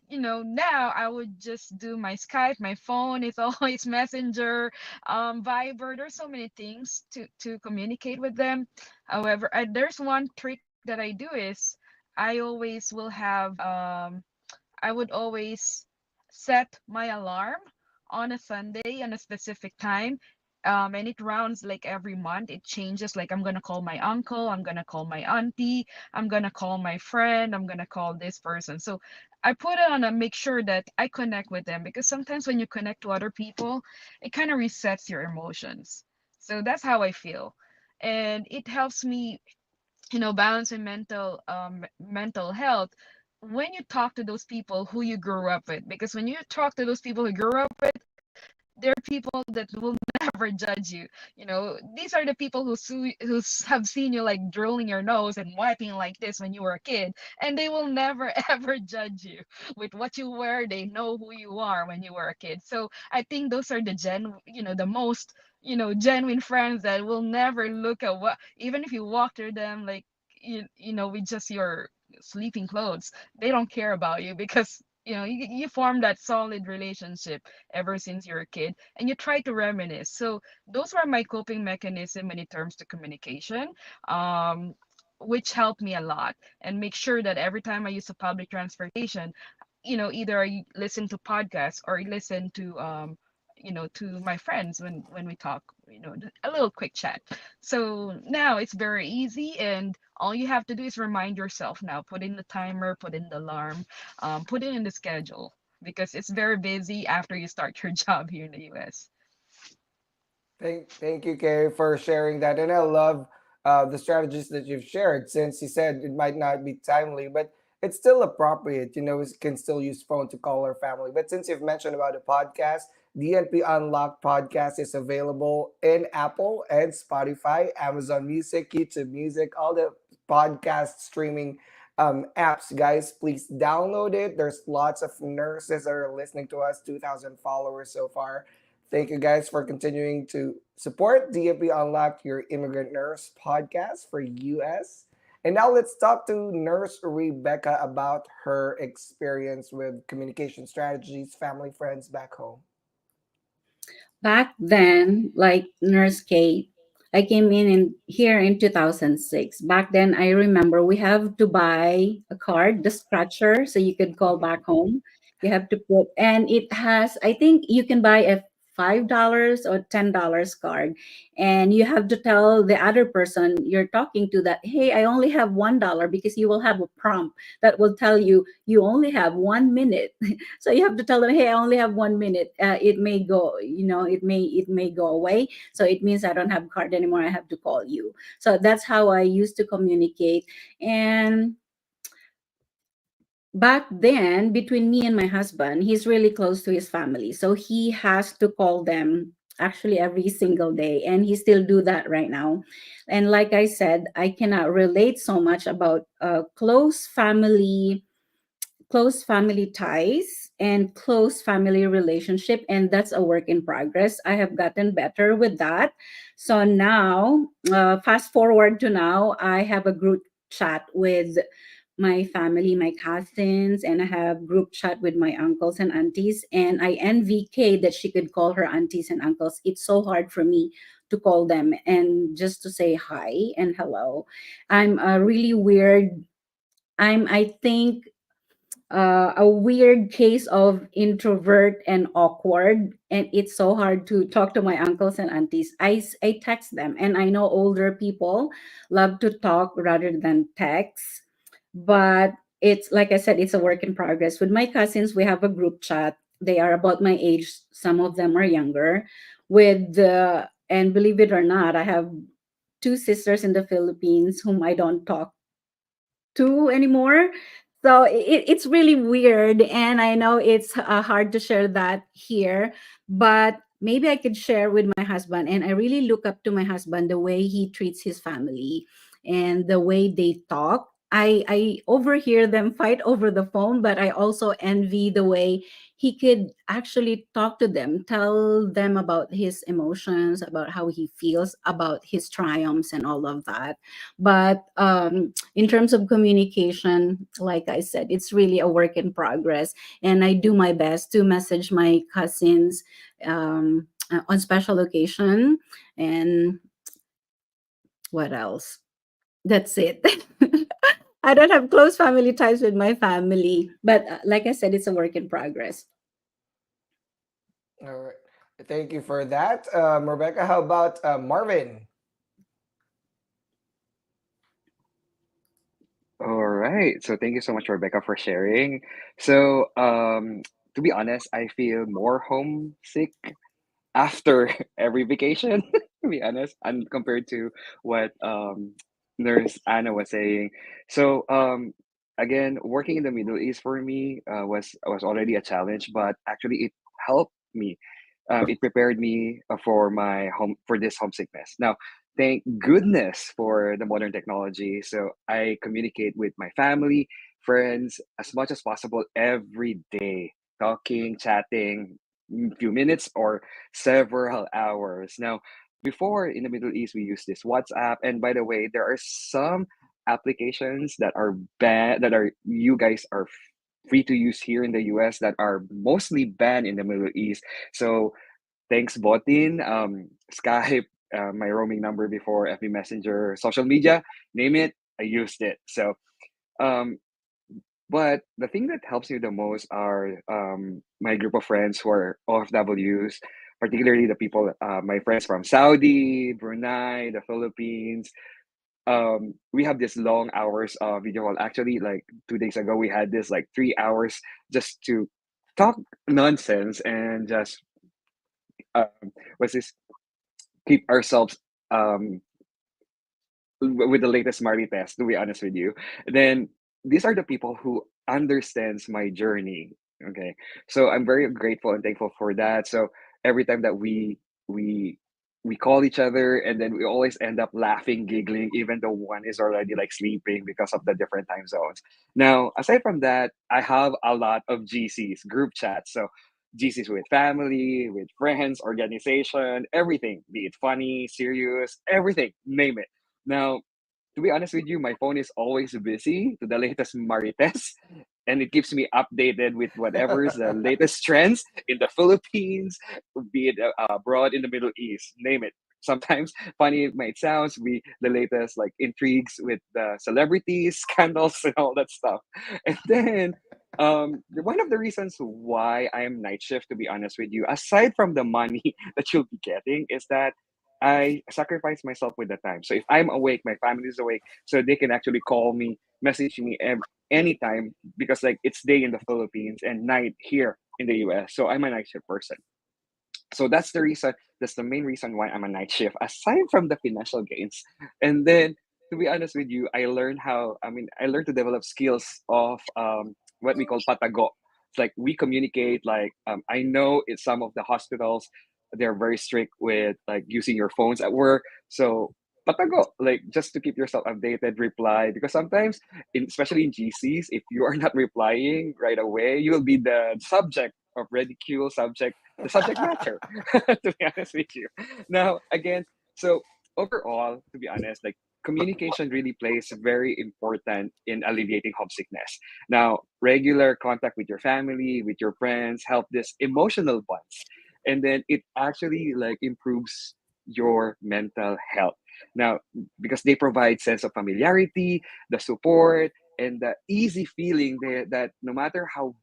now I would just do my Skype. My phone is always Messenger, Viber. There's so many things to communicate with them. However, there's one trick that I do is I always will have I would always set my alarm on a Sunday on a specific time. And it rounds like every month. It changes. Like I'm gonna call my uncle, I'm gonna call my auntie, I'm gonna call my friend, I'm gonna call this person. So I put it on a make sure that I connect with them because sometimes when you connect to other people, it kind of resets your emotions. So that's how I feel. And it helps me balancing mental health when you talk to those people who you grew up with, because when you talk to those people who grew up with, they're people that will never judge you. These are the people who have seen you like drilling your nose and wiping like this when you were a kid, and they will never ever judge you with what you wear. They know who you are when you were a kid. So I think those are the most genuine friends that will never look at what, even if you walk through them like with just your sleeping clothes, they don't care about you because you form that solid relationship ever since you're a kid, and you try to reminisce. So those were my coping mechanism when it comes to communication, um, which helped me a lot, and make sure that every time I use a public transportation, either I listen to podcasts or I listen to my friends when we talk, a little quick chat. So now it's very easy, and all you have to do is remind yourself now, put in the timer, put in the alarm, put it in the schedule because it's very busy after you start your job here in the US. Thank you, Kay, for sharing that. And I love the strategies that you've shared since you said it might not be timely, but it's still appropriate. We can still use phone to call our family. But since you've mentioned about a podcast, DNP Unlocked podcast is available in Apple and Spotify, Amazon Music, YouTube Music, all the podcast streaming apps. Guys, please download it. There's lots of nurses that are listening to us, 2,000 followers so far. Thank you guys for continuing to support DFB Unlocked, your immigrant nurse podcast for US. And now let's talk to Nurse Rebecca about her experience with communication strategies, family, friends back home. Back then, like Nurse Kate, I came in here in 2006. Back then, I remember we have to buy a card, the scratcher, so you could call back home. You have to put, and it has, I think you can buy a $5 or $10 card, and you have to tell the other person you're talking to that, hey, I only have $1 because you will have a prompt that will tell you you only have 1 minute. So you have to tell them, hey, I only have 1 minute. It may go, it may go away. So it means I don't have card anymore. I have to call you. So that's how I used to communicate. And back then, between me and my husband, he's really close to his family, so he has to call them actually every single day, and he still do that right now. And like I said, I cannot relate so much about close family ties and close family relationship, and that's a work in progress. I have gotten better with that. So now, fast forward to now, I have a group chat with my family, my cousins, and I have group chat with my uncles and aunties, and I envy Kay that she could call her aunties and uncles. It's so hard for me to call them and just to say hi and hello. I'm a really weird, I think, a weird case of introvert and awkward, and it's so hard to talk to my uncles and aunties. I text them, and I know older people love to talk rather than text, but it's like I said, it's a work in progress. With my cousins, we have a group chat. They are about my age, some of them are younger. And believe it or not, I have two sisters in the Philippines whom I don't talk to anymore. So it's really weird. And I know it's hard to share that here, but maybe I could share with my husband. And I really look up to my husband, the way he treats his family and the way they talk. I overhear them fight over the phone, but I also envy the way he could actually talk to them, tell them about his emotions, about how he feels, about his triumphs, and all of that. But in terms of communication, like I said, it's really a work in progress. And I do my best to message my cousins on special occasion. And what else? That's it. I don't have close family ties with my family, but like I said, it's a work in progress. All right. Thank you for that, Rebecca. How about Marvin? All right. So thank you so much, Rebecca, for sharing. So, to be honest, I feel more homesick after every vacation, to be honest, and compared to what Nurse Anna was saying. So, again, working in the Middle East for me was already a challenge, but actually it helped me. It prepared me for this homesickness. Now, thank goodness for the modern technology. So I communicate with my family, friends as much as possible every day, talking, chatting, few minutes or several hours. Now, before in the Middle East, we use this WhatsApp. And by the way, there are some applications that are banned, that are you guys are free to use here in the US that are mostly banned in the Middle East. So thanks, Botin, Skype, my roaming number before, FB Messenger, social media, name it, I used it. So um, but the thing that helps me the most are my group of friends who are OFWs, particularly the people, my friends from Saudi, Brunei, the Philippines. We have this long hours of video call. Actually, like 2 days ago, we had this like 3 hours just to talk nonsense and just um, what's this? Keep ourselves um, with the latest Mari test, to be honest with you. Then these are the people who understands my journey. Okay. So I'm very grateful and thankful for that. So every time that we we call each other and then we always end up laughing, giggling, even though one is already like sleeping because of the different time zones. Now, aside from that, I have a lot of GCs, group chats. So GCs with family, with friends, organization, everything, be it funny, serious, everything, name it. Now, to be honest with you, my phone is always busy to the latest Marites, and it keeps me updated with whatever's the latest trends in the Philippines, be it abroad in the Middle East, name it. Sometimes funny it might sound, be the latest like intrigues with the celebrities, scandals, and all that stuff. And then one of the reasons why I am night shift, to be honest with you, aside from the money that you'll be getting, is that I sacrifice myself with the time. So if I'm awake, my family is awake, so they can actually call me, message me anytime because like it's day in the Philippines and night here in the US. So I'm a night shift person. So that's the reason. That's the main reason why I'm a night shift. Aside from the financial gains, and then to be honest with you, I learned how. I mean, I learned to develop skills of what we call patago. It's like we communicate. Like I know it's some of the hospitals, they're very strict with like using your phones at work. So patago, like just to keep yourself updated, reply, because sometimes, especially in GCs, if you are not replying right away, you will be the subject of ridicule, the subject matter. To be honest with you. Now again, so overall, to be honest, like communication really plays very important in alleviating homesickness. Now, regular contact with your family, with your friends, help this emotional bonds, and then it actually like improves your mental health. Now, because they provide sense of familiarity, the support, and the easy feeling that no matter how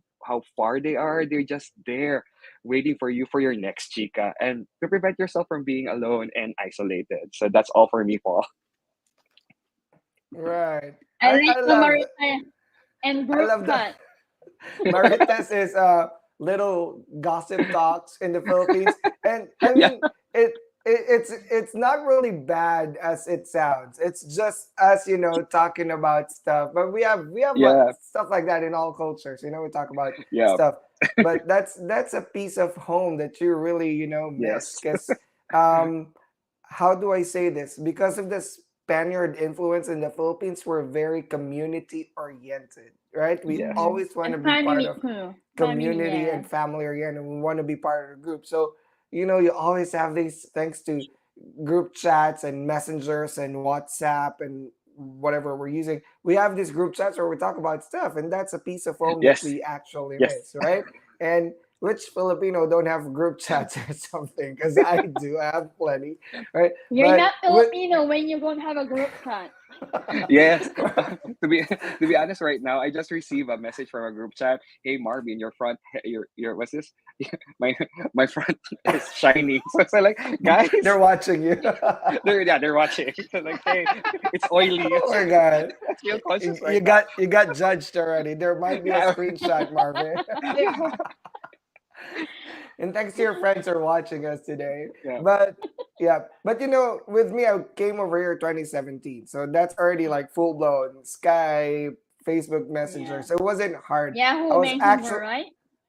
far they are, they're just there waiting for you for your next chica and to prevent yourself from being alone and isolated. So that's all for me, Paul. Right. I I like the love that. Marita and I group love that. chat. Maritas is little gossip talks in the Philippines, and I Yeah, mean it's not really bad as it sounds. It's just us, talking about stuff. But we have yeah, stuff like that in all cultures. We talk about yeah, stuff, but that's a piece of home that you really miss yes, because how do I say this? Because of the Spaniard influence in the Philippines, we're very community oriented, right? We yes, Mm-hmm. always want to And be part family of too. Family, community yeah. and family oriented. We want to be part of the group. So, you always have these thanks to group chats and messengers and WhatsApp and whatever we're using. We have these group chats where we talk about stuff, and that's a piece of home that yes, we actually yes, miss, right? And which Filipino don't have group chats or something? Because I do. I have plenty, right? You're But not with Filipino when you don't have a group chat. yes. To be honest, right now, I just received a message from a group chat. Hey, Marvin, your front, your what's this? my my front is shining. So it's like, they're guys, watching you. they're watching. So like, hey, it's oily. Oh my god. Let's feel conscious You right now. got judged already. There might be a Yeah, screenshot, Marvin. yeah, And thanks to your friends for watching us today. yeah. But yeah, but with me, I came over here 2017, so that's already like full blown Skype, Facebook Messenger. Yeah. So it wasn't hard. I Yahoo was Messenger, actually right?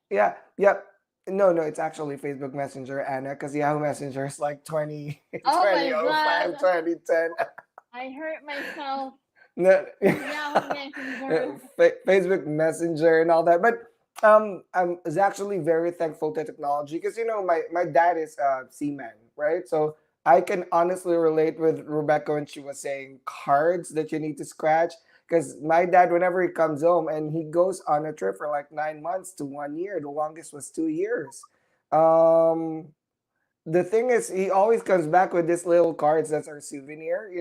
yeah, yep. No, it's actually Facebook Messenger, Anna, because Yahoo Messenger is like 20, Oh my 2005, god. 2010. I hurt myself. No, Yahoo Messenger. Facebook Messenger and all that. But I was actually very thankful to technology because my dad is a seaman, right? So I can honestly relate with Rebecca when she was saying cards that you need to scratch. Because my dad, whenever he comes home and he goes on a trip for like 9 months to 1 year, the longest was 2 years. Um, the thing is, he always comes back with this little cards that's our souvenir,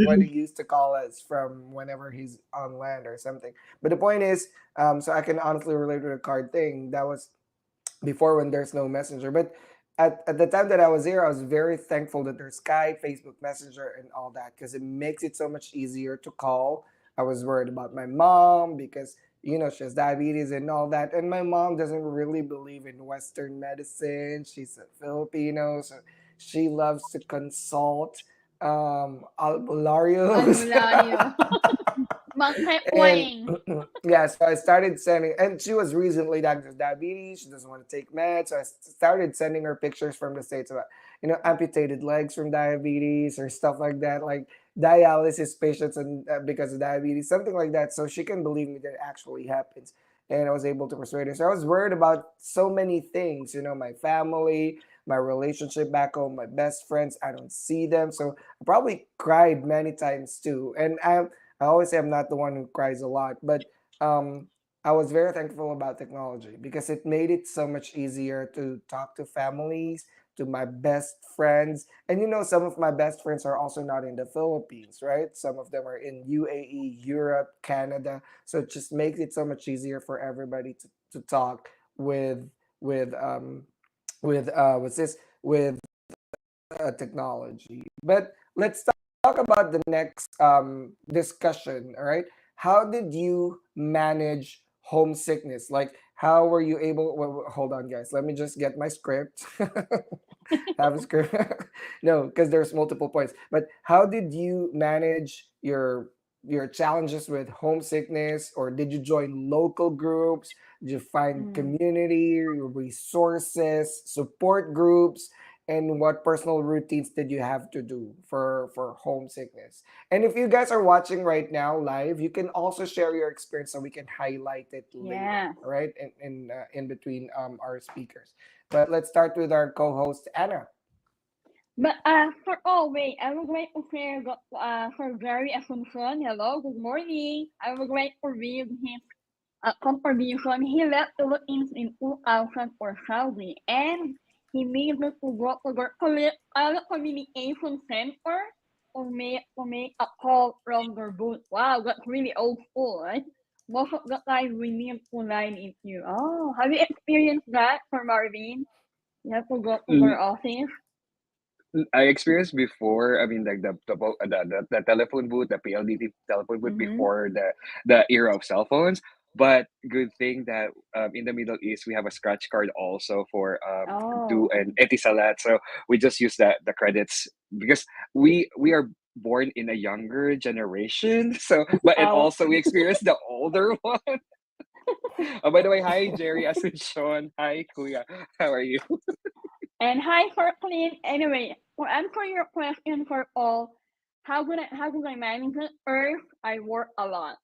what he used to call us from whenever he's on land or something. But the point is, so I can honestly relate to the card thing. That was before when there's no messenger. But at the time that I was here, I was very thankful that there's Skype, Facebook Messenger, and all that because it makes it so much easier to call. I was worried about my mom because she has diabetes and all that, and my mom doesn't really believe in Western medicine. She's a Filipino, so she loves to consult albularyo. Albularyo. Mga And wang. yeah, so I started sending, and she was recently diagnosed with diabetes. She doesn't want to take meds, so I started sending her pictures from the states about, amputated legs from diabetes or stuff like that, like dialysis patients and because of diabetes, something like that, so she can believe me that it actually happens. And I was able to persuade her. So I was worried about so many things, my family, my relationship back home, my best friends. I don't see them, so I probably cried many times too. And I always say I'm not the one who cries a lot, but um, I was very thankful about technology because it made it so much easier to talk to families, to my best friends. And some of my best friends are also not in the Philippines, right? Some of them are in UAE, Europe, Canada. So it just makes it so much easier for everybody to talk with with um what's this with technology. But let's talk about the next discussion. All right, how did you manage homesickness? Like, how were you able? Hold on, guys. Let me just get my script. Have a script. No, because there's multiple points. But how did you manage your your challenges with homesickness, or did you join local groups? Did you find Mm. community resources, support groups, and what personal routines did you have to do for homesickness? And if you guys are watching right now live, you can also share your experience so we can highlight it later, Yeah. all right, in between our speakers. But let's start with our co-host Anna. But for wait, I would like to share for Gary Asuncion. Hello, good morning. I would like to read his contribution. He left the Philippines in 2004 Saudi, and he made it to go to the communication center to make a call from their booth. Wow, that's really old school, right? Most of the time we need to line in you. Oh, have you experienced that for Marvin? You have to go to their office. I experienced before. I mean, like the telephone booth, the PLDT telephone booth Mm-hmm. before the era of cell phones. But good thing that in the Middle East we have a scratch card also for do Oh, an etisalat. So we just use the credits because we are born in a younger generation. So but and oh. also we experienced the older one. By the way, hi Jerry, Asuncion. Hi Kuya. How are you? And hi, Kirkland. Anyway, to answer your question for all, how could I manage it? First, I work a lot.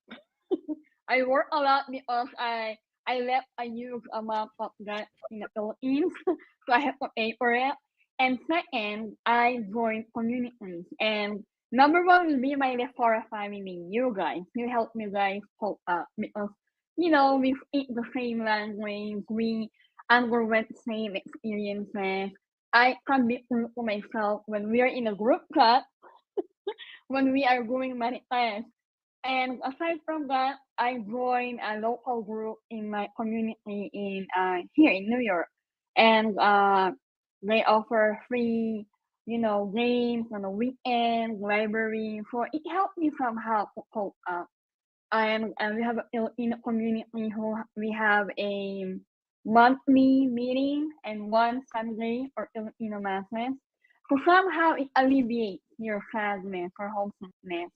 I work a lot because I left a huge amount of that in the Philippines, so I have to pay for it. And second, I joined communities. And number one will be my Lefora family. You guys, you help me guys cope up because we speak the same language. We underwent same experiences. I can be true to myself when we are in a group chat, when we are doing many tasks. And aside from that, I joined a local group in my community in here in New York, and they offer free, games on the weekend, library. So it helped me somehow to cope up. And we have a Filipino community who we have a monthly meeting and one Sunday for Filipino masses. So somehow it alleviates your sadness or homesickness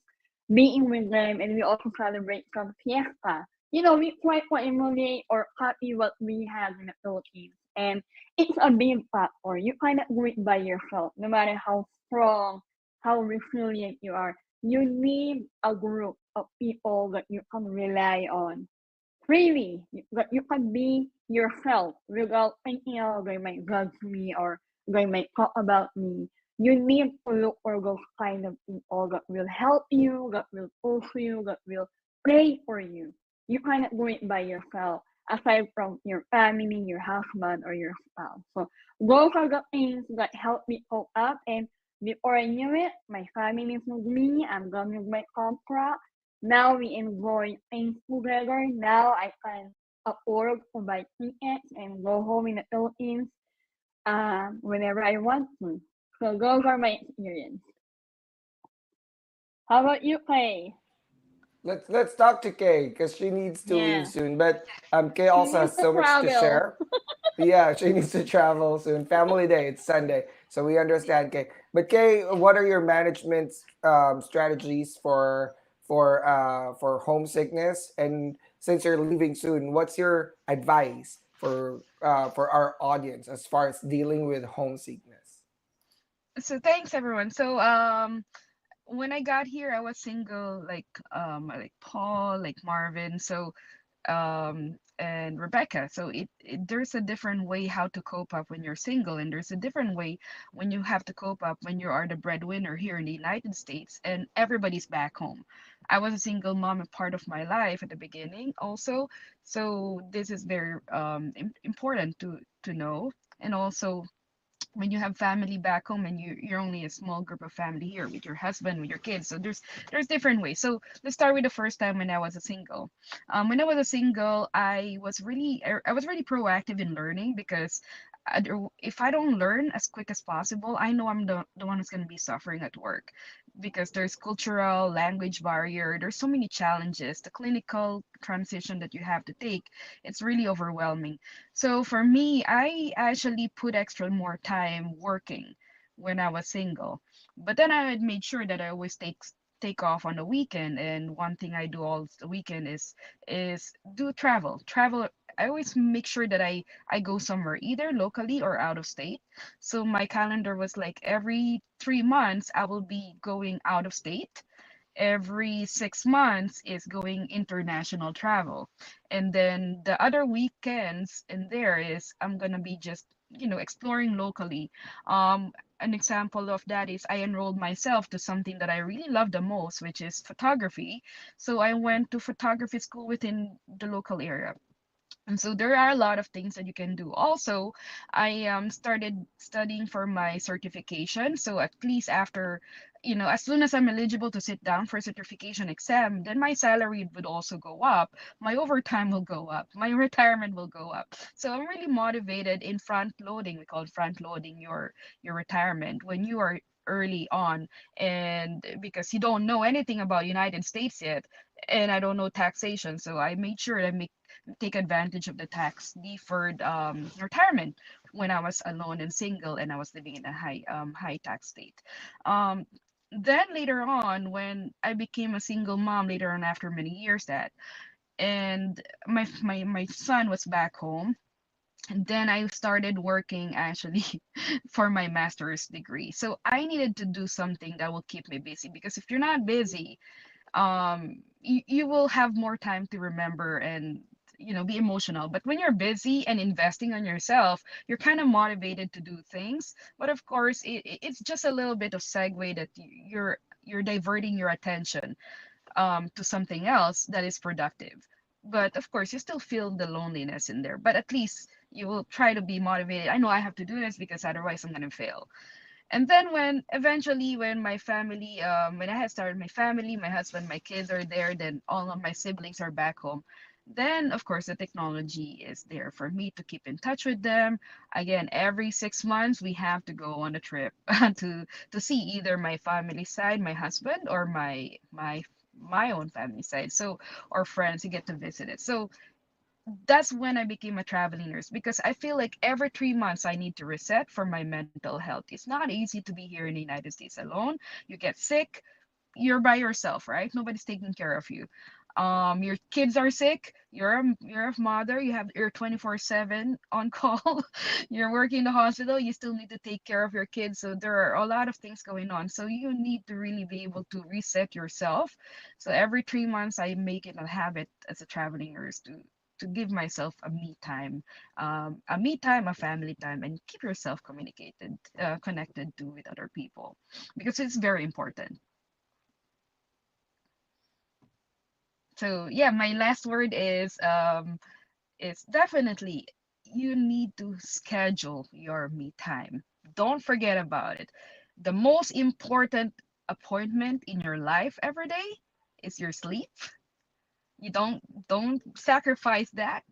being with them, and we also celebrate some fiesta. We try to emulate or copy what we have in the Philippines. And it's a big factor. You cannot do it by yourself, no matter how strong, how resilient you are. You need a group of people that you can rely on. Really, that you can be yourself without thinking, oh, they might judge me or they might talk about me. You need to look for those kind of people that will help you, that will push you, that will pray for you. You cannot do it by yourself, aside from your family, your husband, or your spouse. So those are the things that help me cope up. And before I knew it, my family is with me. I'm done with my contract. Now we enjoy things together. Now I can afford to buy tickets and go home in the Philippines whenever I want to. So those are my experience. How about you, Clay? Let's talk to Kay because she needs to leave Yeah. soon. But Kay She also needs has to so much to travel. share. Yeah, she needs to travel soon. Family day, it's Sunday, so we understand, Kay. But Kay, what are your management strategies for homesickness? And since you're leaving soon, what's your advice for our audience as far as dealing with homesickness? So thanks everyone. So when I got here, I was single, like Paul, like Marvin. So and Rebecca. So there's a different way how to cope up when you're single, and there's a different way when you have to cope up when you are the breadwinner here in the United States and everybody's back home. I was a single mom a part of my life at the beginning also, so this is very important to know. And also when you have family back home and you're only a small group of family here with your husband, with your kids, so there's different ways. So let's start with the first time when I was a single. When I was a single, I was really proactive in learning because if I don't learn as quick as possible, I know I'm the one who's going to be suffering at work because there's cultural language barrier, there's so many challenges, the clinical transition that you have to take, it's really overwhelming. So for me, I actually put extra more time working when I was single. But then I had made sure that I always take off on the weekend, and one thing I do all the weekend is do travel. I always make sure that I go somewhere either locally or out of state. So my calendar was like every 3 months I will be going out of state. Every 6 months is going international travel, and then the other weekends in there is I'm gonna be just exploring locally. An example of that is I enrolled myself to something that I really love the most, which is photography. So I went to photography school within the local area, and so there are a lot of things that you can do. Also, I started studying for my certification. So at least after, as soon as I'm eligible to sit down for certification exam, then my salary would also go up. My overtime will go up. My retirement will go up. So I'm really motivated in front loading. We call it front loading your retirement when you are early on, and because you don't know anything about United States yet, and I don't know taxation, so I made sure I take advantage of the tax deferred retirement when I was alone and single and I was living in a high tax state. Um, then later on, when I became a single mom, later on after many years that, and my son was back home. And then I started working actually for my master's degree. So I needed to do something that will keep me busy, because if you're not busy, you will have more time to remember and be emotional. But when you're busy and investing on yourself, you're kind of motivated to do things. But of course it's just a little bit of segue that you're diverting your attention to something else that is productive. But of course you still feel the loneliness in there, but at least you will try to be motivated. I know I have to do this because otherwise I'm going to fail. And then when my family, when I had started my family, my husband, my kids are there, then all of my siblings are back home. Then of course the technology is there for me to keep in touch with them. Again, every 6 months we have to go on a trip to see either my family side, my husband, or my own family side. So, or friends, you get to visit it. So that's when I became a traveling nurse, because I feel like every 3 months I need to reset for my mental health. It's not easy to be here in the United States alone. You get sick, you're by yourself, right? Nobody's taking care of you. Your kids are sick, you're a mother, you're 24/7 on call. You're working in the hospital, you still need to take care of your kids. So there are a lot of things going on. So you need to really be able to reset yourself. So every 3 months I make it a habit as a traveling nurse to give myself a me time, a family time, and keep yourself connected to with other people, because it's very important. So yeah, my last word is definitely you need to schedule your me time. Don't forget about it. The most important appointment in your life every day is your sleep. You don't sacrifice that.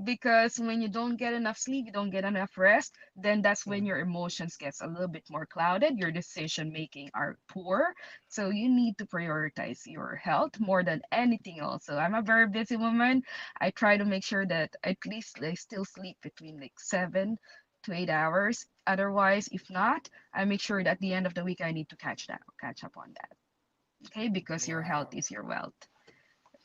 Because when you don't get enough sleep, you don't get enough rest, then that's when your emotions gets a little bit more clouded, your decision making are poor. So you need to prioritize your health more than anything else. So I'm a very busy woman. I try to make sure that at least I still sleep between like 7 to 8 hours. Otherwise, if not, I make sure that at the end of the week I need to catch up on that. Okay, because your health Wow. is your wealth.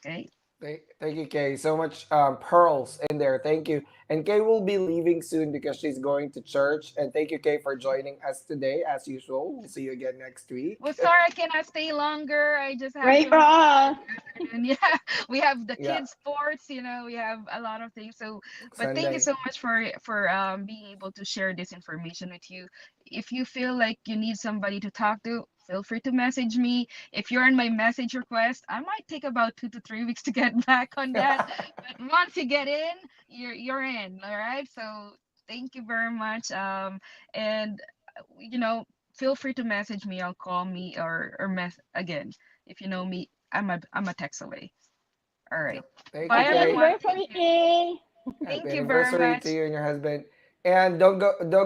Okay. Thank you, Kay. So much pearls in there. Thank you. And Kay will be leaving soon because she's going to church. And thank you, Kay, for joining us today. As usual, we'll see you again next Well, week. sorry I cannot stay longer. I just have Pray to for leave us. this afternoon. Yeah, we have the Yeah, kids' sports. We have a lot of things. So, but thank you Sunday. so much for being able to share this information with you. If you feel like you need somebody to talk to, feel free to message me. If you're in my message request, I might take about 2 to 3 weeks to get back on that. But once you get in, you're in. All right. So thank you very much. And you know feel free to message me or call me or mess again. If you know me, I'm a text away. All right. Yep. Thank you, Bye Happy Kay. everyone. Thank you. anniversary! Happy Thank you very anniversary to much. you and your husband. And don't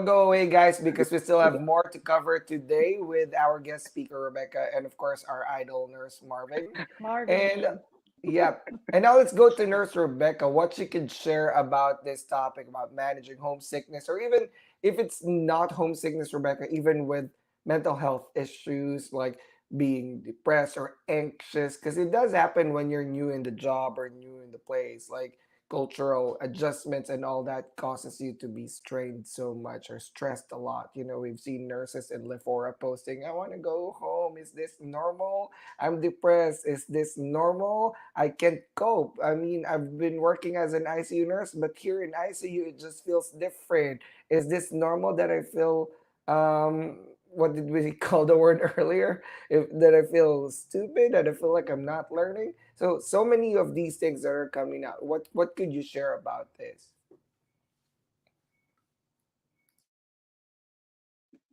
go away, guys, because we still have more to cover today with our guest speaker Rebecca and of course our idol nurse Marvin. And Marvin. yeah, and now let's go to Nurse Rebecca. What she could share about this topic about managing homesickness, or even if it's not homesickness, Rebecca, even with mental health issues like being depressed or anxious, because it does happen when you're new in the job or new in the place, like cultural adjustments and all that causes you to be strained so much or stressed a lot. We've seen nurses in Lefora posting, I want to go home, is this normal? I'm depressed, is this normal? I can't cope. I mean, I've been working as an ICU nurse, but here in ICU it just feels different. Is this normal that I feel, what did we call the word earlier, that I feel stupid, that I feel like I'm not learning? So many of these things that are coming out. What could you share about this?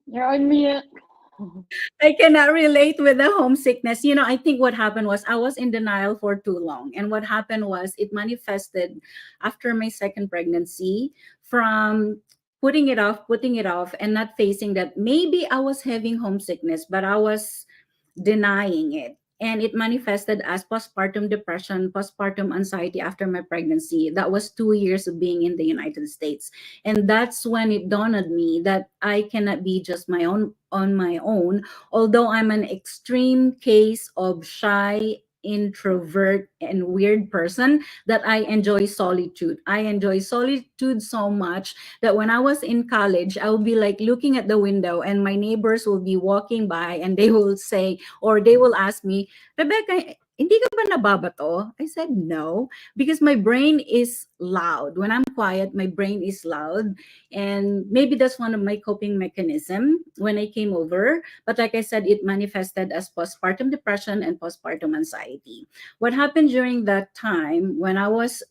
You're on mute. I cannot relate with the homesickness. I think what happened was I was in denial for too long. And what happened was it manifested after my second pregnancy from putting it off, and not facing that maybe I was having homesickness, but I was denying it. And it manifested as postpartum depression, postpartum anxiety after my pregnancy. That was 2 years of being in the United States. And that's when it dawned on me that I cannot be just my own on my own. Although I'm an extreme case of shy, introvert, and weird person, that I enjoy solitude. I enjoy solitude so much that when I was in college, I would be like looking at the window and my neighbors will be walking by and they will say, or they will ask me, Rebecca, hindi ka ba nababato? I said no, because my brain is loud. When I'm quiet, my brain is loud. And maybe that's one of my coping mechanism when I came over. But like I said, it manifested as postpartum depression and postpartum anxiety. What happened during that time when I was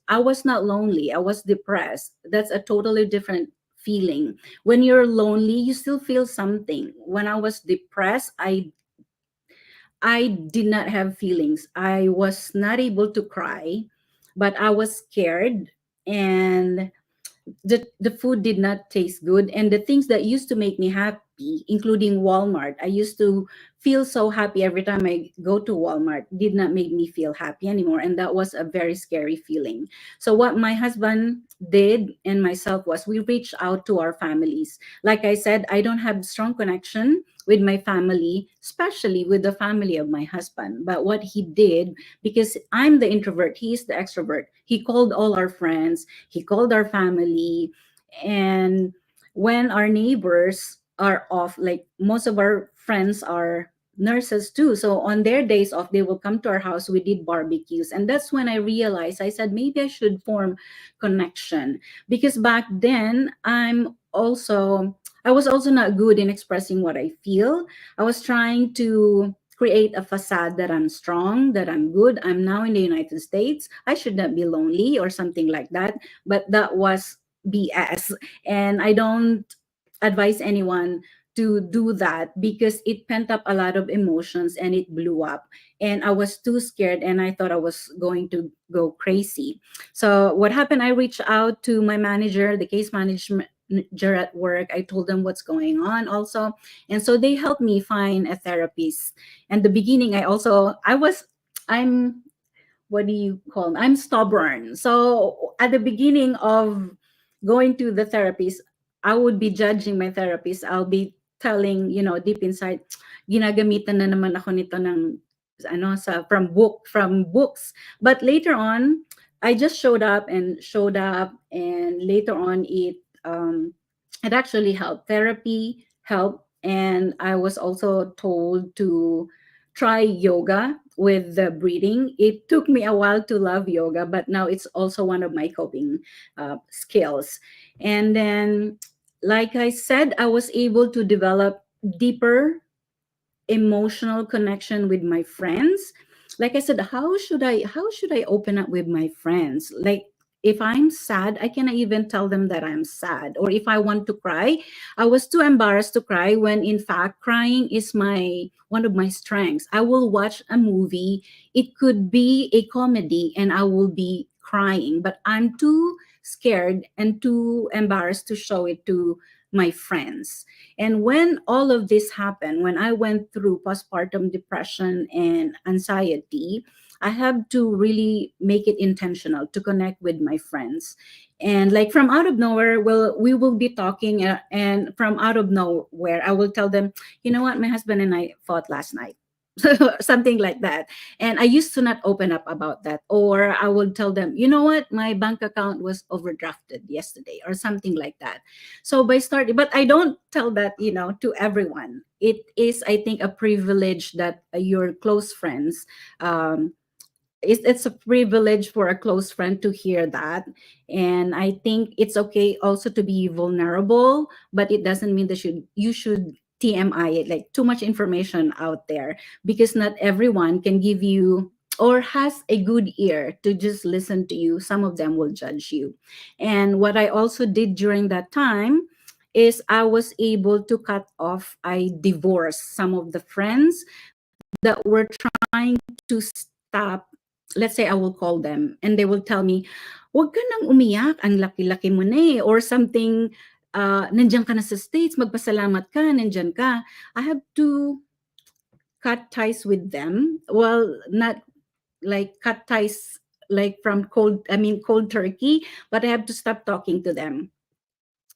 not lonely, I was depressed. That's a totally different feeling. When you're lonely, you still feel something. When I was depressed, I did not have feelings. I was not able to cry, but I was scared, and the food did not taste good, and the things that used to make me happy, including Walmart, I used to feel so happy every time I go to Walmart, did not make me feel happy anymore, and that was a very scary feeling. So what my husband did and myself was we reached out to our families. Like I said, I don't have strong connection with my family, especially with the family of my husband. But what he did, because I'm the introvert, he's the extrovert, he called all our friends, he called our family. And when our neighbors are off, like most of our friends are nurses too, so on their days off they will come to our house. We did barbecues, and that's when I realized, I said maybe I should form connection, because back then I was also not good in expressing what I feel. I was trying to create a facade that I'm strong, that I'm good. I'm now in the United States. I should not be lonely or something like that. But that was BS. And I don't advise anyone to do that, because it pent up a lot of emotions and it blew up. And I was too scared and I thought I was going to go crazy. So what happened, I reached out to my manager, the case management at work. I told them what's going on also. And so they helped me find a therapist. And the beginning, I'm, what do you call them? I'm stubborn. So at the beginning of going to the therapist, I would be judging my therapist. I'll be telling, deep inside, ginagamitan na naman ako nito ng from books. But later on, I just showed up, and later on it actually helped. Therapy helped, and I was also told to try yoga with the breathing. It took me a while to love yoga, but now it's also one of my coping skills. And then, like I said, I was able to develop deeper emotional connection with my friends. Like I said, how should I open up with my friends? Like, if I'm sad, I cannot even tell them that I'm sad. Or if I want to cry, I was too embarrassed to cry, when in fact crying is my one of my strengths. I will watch a movie, it could be a comedy, and I will be crying, but I'm too scared and too embarrassed to show it to my friends. And when all of this happened, when I went through postpartum depression and anxiety, I have to really make it intentional to connect with my friends. And like from out of nowhere, we will be talking, and from out of nowhere, I will tell them, you know what, my husband and I fought last night. something like that. And I used to not open up about that, or I would tell them, you know what, my bank account was overdrafted yesterday, or something like that. So by starting, but I don't tell that, to everyone. It is, I think, a privilege that your close friends, um, it's a privilege for a close friend to hear that. And I think it's okay also to be vulnerable, but it doesn't mean that you should TMI it, like too much information out there, because not everyone can give you or has a good ear to just listen to you. Some of them will judge you. And what I also did during that time is I was able to cut off, I divorced some of the friends that were trying to stop. Let's say I will call them and they will tell me, "Wag ka nang umiyak, ang laki-laki mo na eh," or something, "Nandiyan ka na sa States, magpasalamat ka, nandiyan ka." I have to cut ties with them. Well, not like cut ties like from cold turkey, but I have to stop talking to them.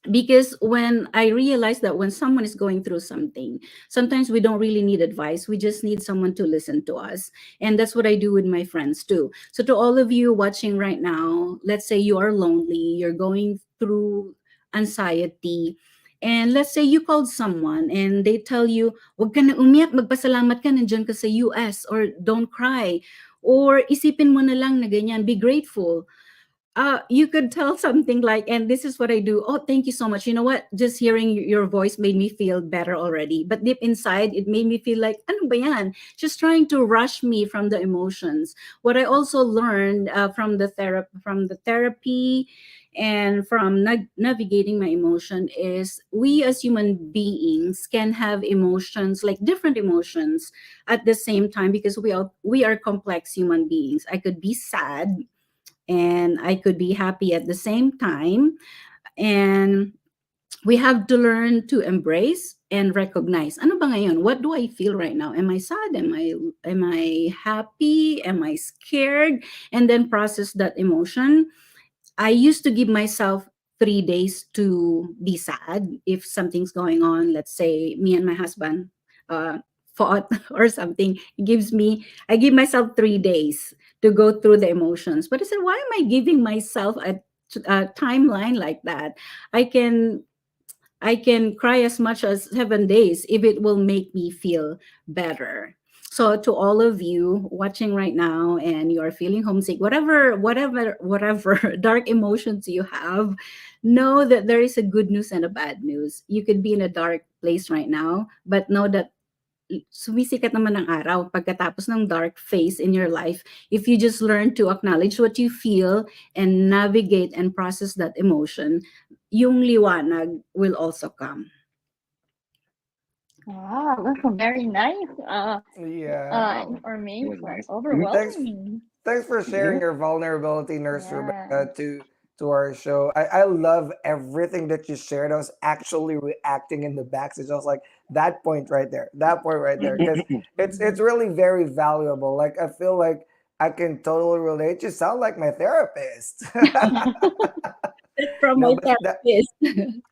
Because when I realize that when someone is going through something, sometimes we don't really need advice. We just need someone to listen to us. And that's what I do with my friends too. So to all of you watching right now, let's say you are lonely, you're going through anxiety, and let's say you called someone and they tell you, "Wag ka na umiyak, magpasalamat ka, nandiyan ka sa US," or "Don't cry," or "Isipin mo na lang na ganyan, be grateful." You could tell something like, and this is what I do. "Oh, thank you so much. You know what? Just hearing your voice made me feel better already." But deep inside, it made me feel like, ano ba yan? Just trying to rush me from the emotions. What I also learned from the therapy and from navigating my emotion is we as human beings can have emotions, like different emotions at the same time, because we are complex human beings. I could be sad and I could be happy at the same time. And we have to learn to embrace and recognize, ano ba ngayon? What do I feel right now? Am I sad? Am I happy? Am I scared? And then process that emotion. I used to give myself 3 days to be sad if something's going on. Let's say me and my husband uh, fought or something. I give myself 3 days to go through the emotions. But I said, why am I giving myself a timeline like that? I can I can cry as much as 7 days if it will make me feel better. So to all of you watching right now and you are feeling homesick, whatever dark emotions you have, know that there is a good news and a bad news. You could be in a dark place right now, but know that sumisikat naman ng araw pagkatapos ng dark phase in your life if you just learn to acknowledge what you feel and navigate and process that emotion. Yung liwanag will also come. Wow, that's a very nice Yeah. Wow, it was information. nice. Mhm. Thanks Overwhelming. Thanks for Yeah. sharing your vulnerability, Nurse Yeah. Rebecca, to our show. I love everything that you shared. I was actually reacting in the backstage. I was like, that point right there, because it's really very valuable. Like I feel like I can totally relate. You sound like my therapist. That's from No, my but therapist.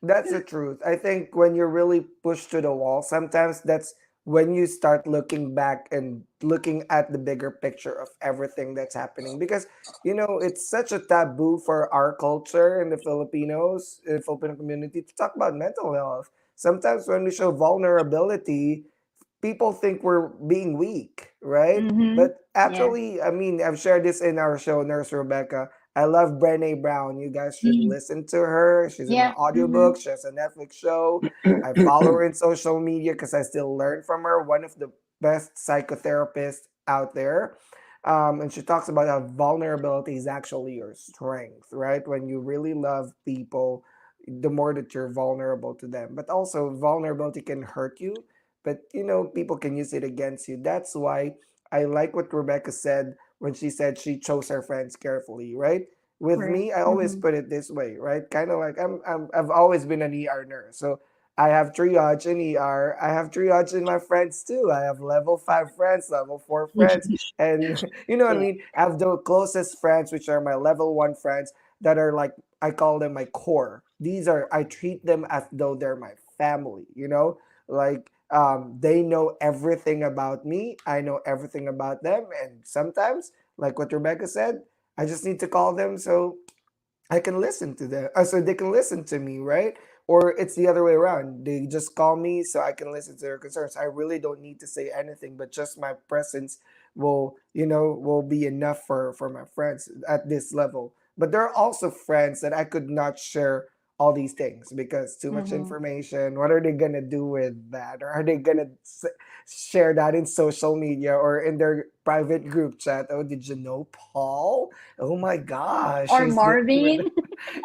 that's the truth. I think when you're really pushed to the wall, sometimes that's when you start looking back and looking at the bigger picture of everything that's happening. Because, it's such a taboo for our culture in the Filipinos, in the Filipino community, to talk about mental health. Sometimes when we show vulnerability, people think we're being weak, right? Mm-hmm. But Yes. actually, I mean, I've shared this in our show, Nurse Rebecca. I love Brene Brown. You guys should Mm. listen to her. She's in an Yeah. Mm-hmm. audiobook. She has a Netflix show. I follow her in social media because I still learn from her. One of the best psychotherapists out there. And she talks about how vulnerability is actually your strength, right? When you really love people, the more that you're vulnerable to them. But also, vulnerability can hurt you, but people can use it against you. That's why I like what Rebecca said when she said she chose her friends carefully, right? With Correct. me, I always Mm-hmm. put it this way, right? Kind of like I've always been an ER nurse, so I have triage in ER. I have triage in my friends too. I have level 5 friends, level 4 friends, and you know what I Yeah. mean. I have the closest friends, which are my level 1 friends, that are like, I call them my core. These are, I treat them as though they're my family. Like They know everything about me. I know everything about them. And sometimes, like what Rebecca said, I just need to call them so I can listen to them, so they can listen to me, right? Or it's the other way around. They just call me so I can listen to their concerns. I really don't need to say anything, but just my presence will be enough for my friends at this level. But there are also friends that I could not share all these things because too much Mm-hmm. information. What are they gonna do with that? Or are they gonna share that in social media or in their private group chat? Oh, did you know Paul? Oh my gosh, Or he's dealing with Marvin.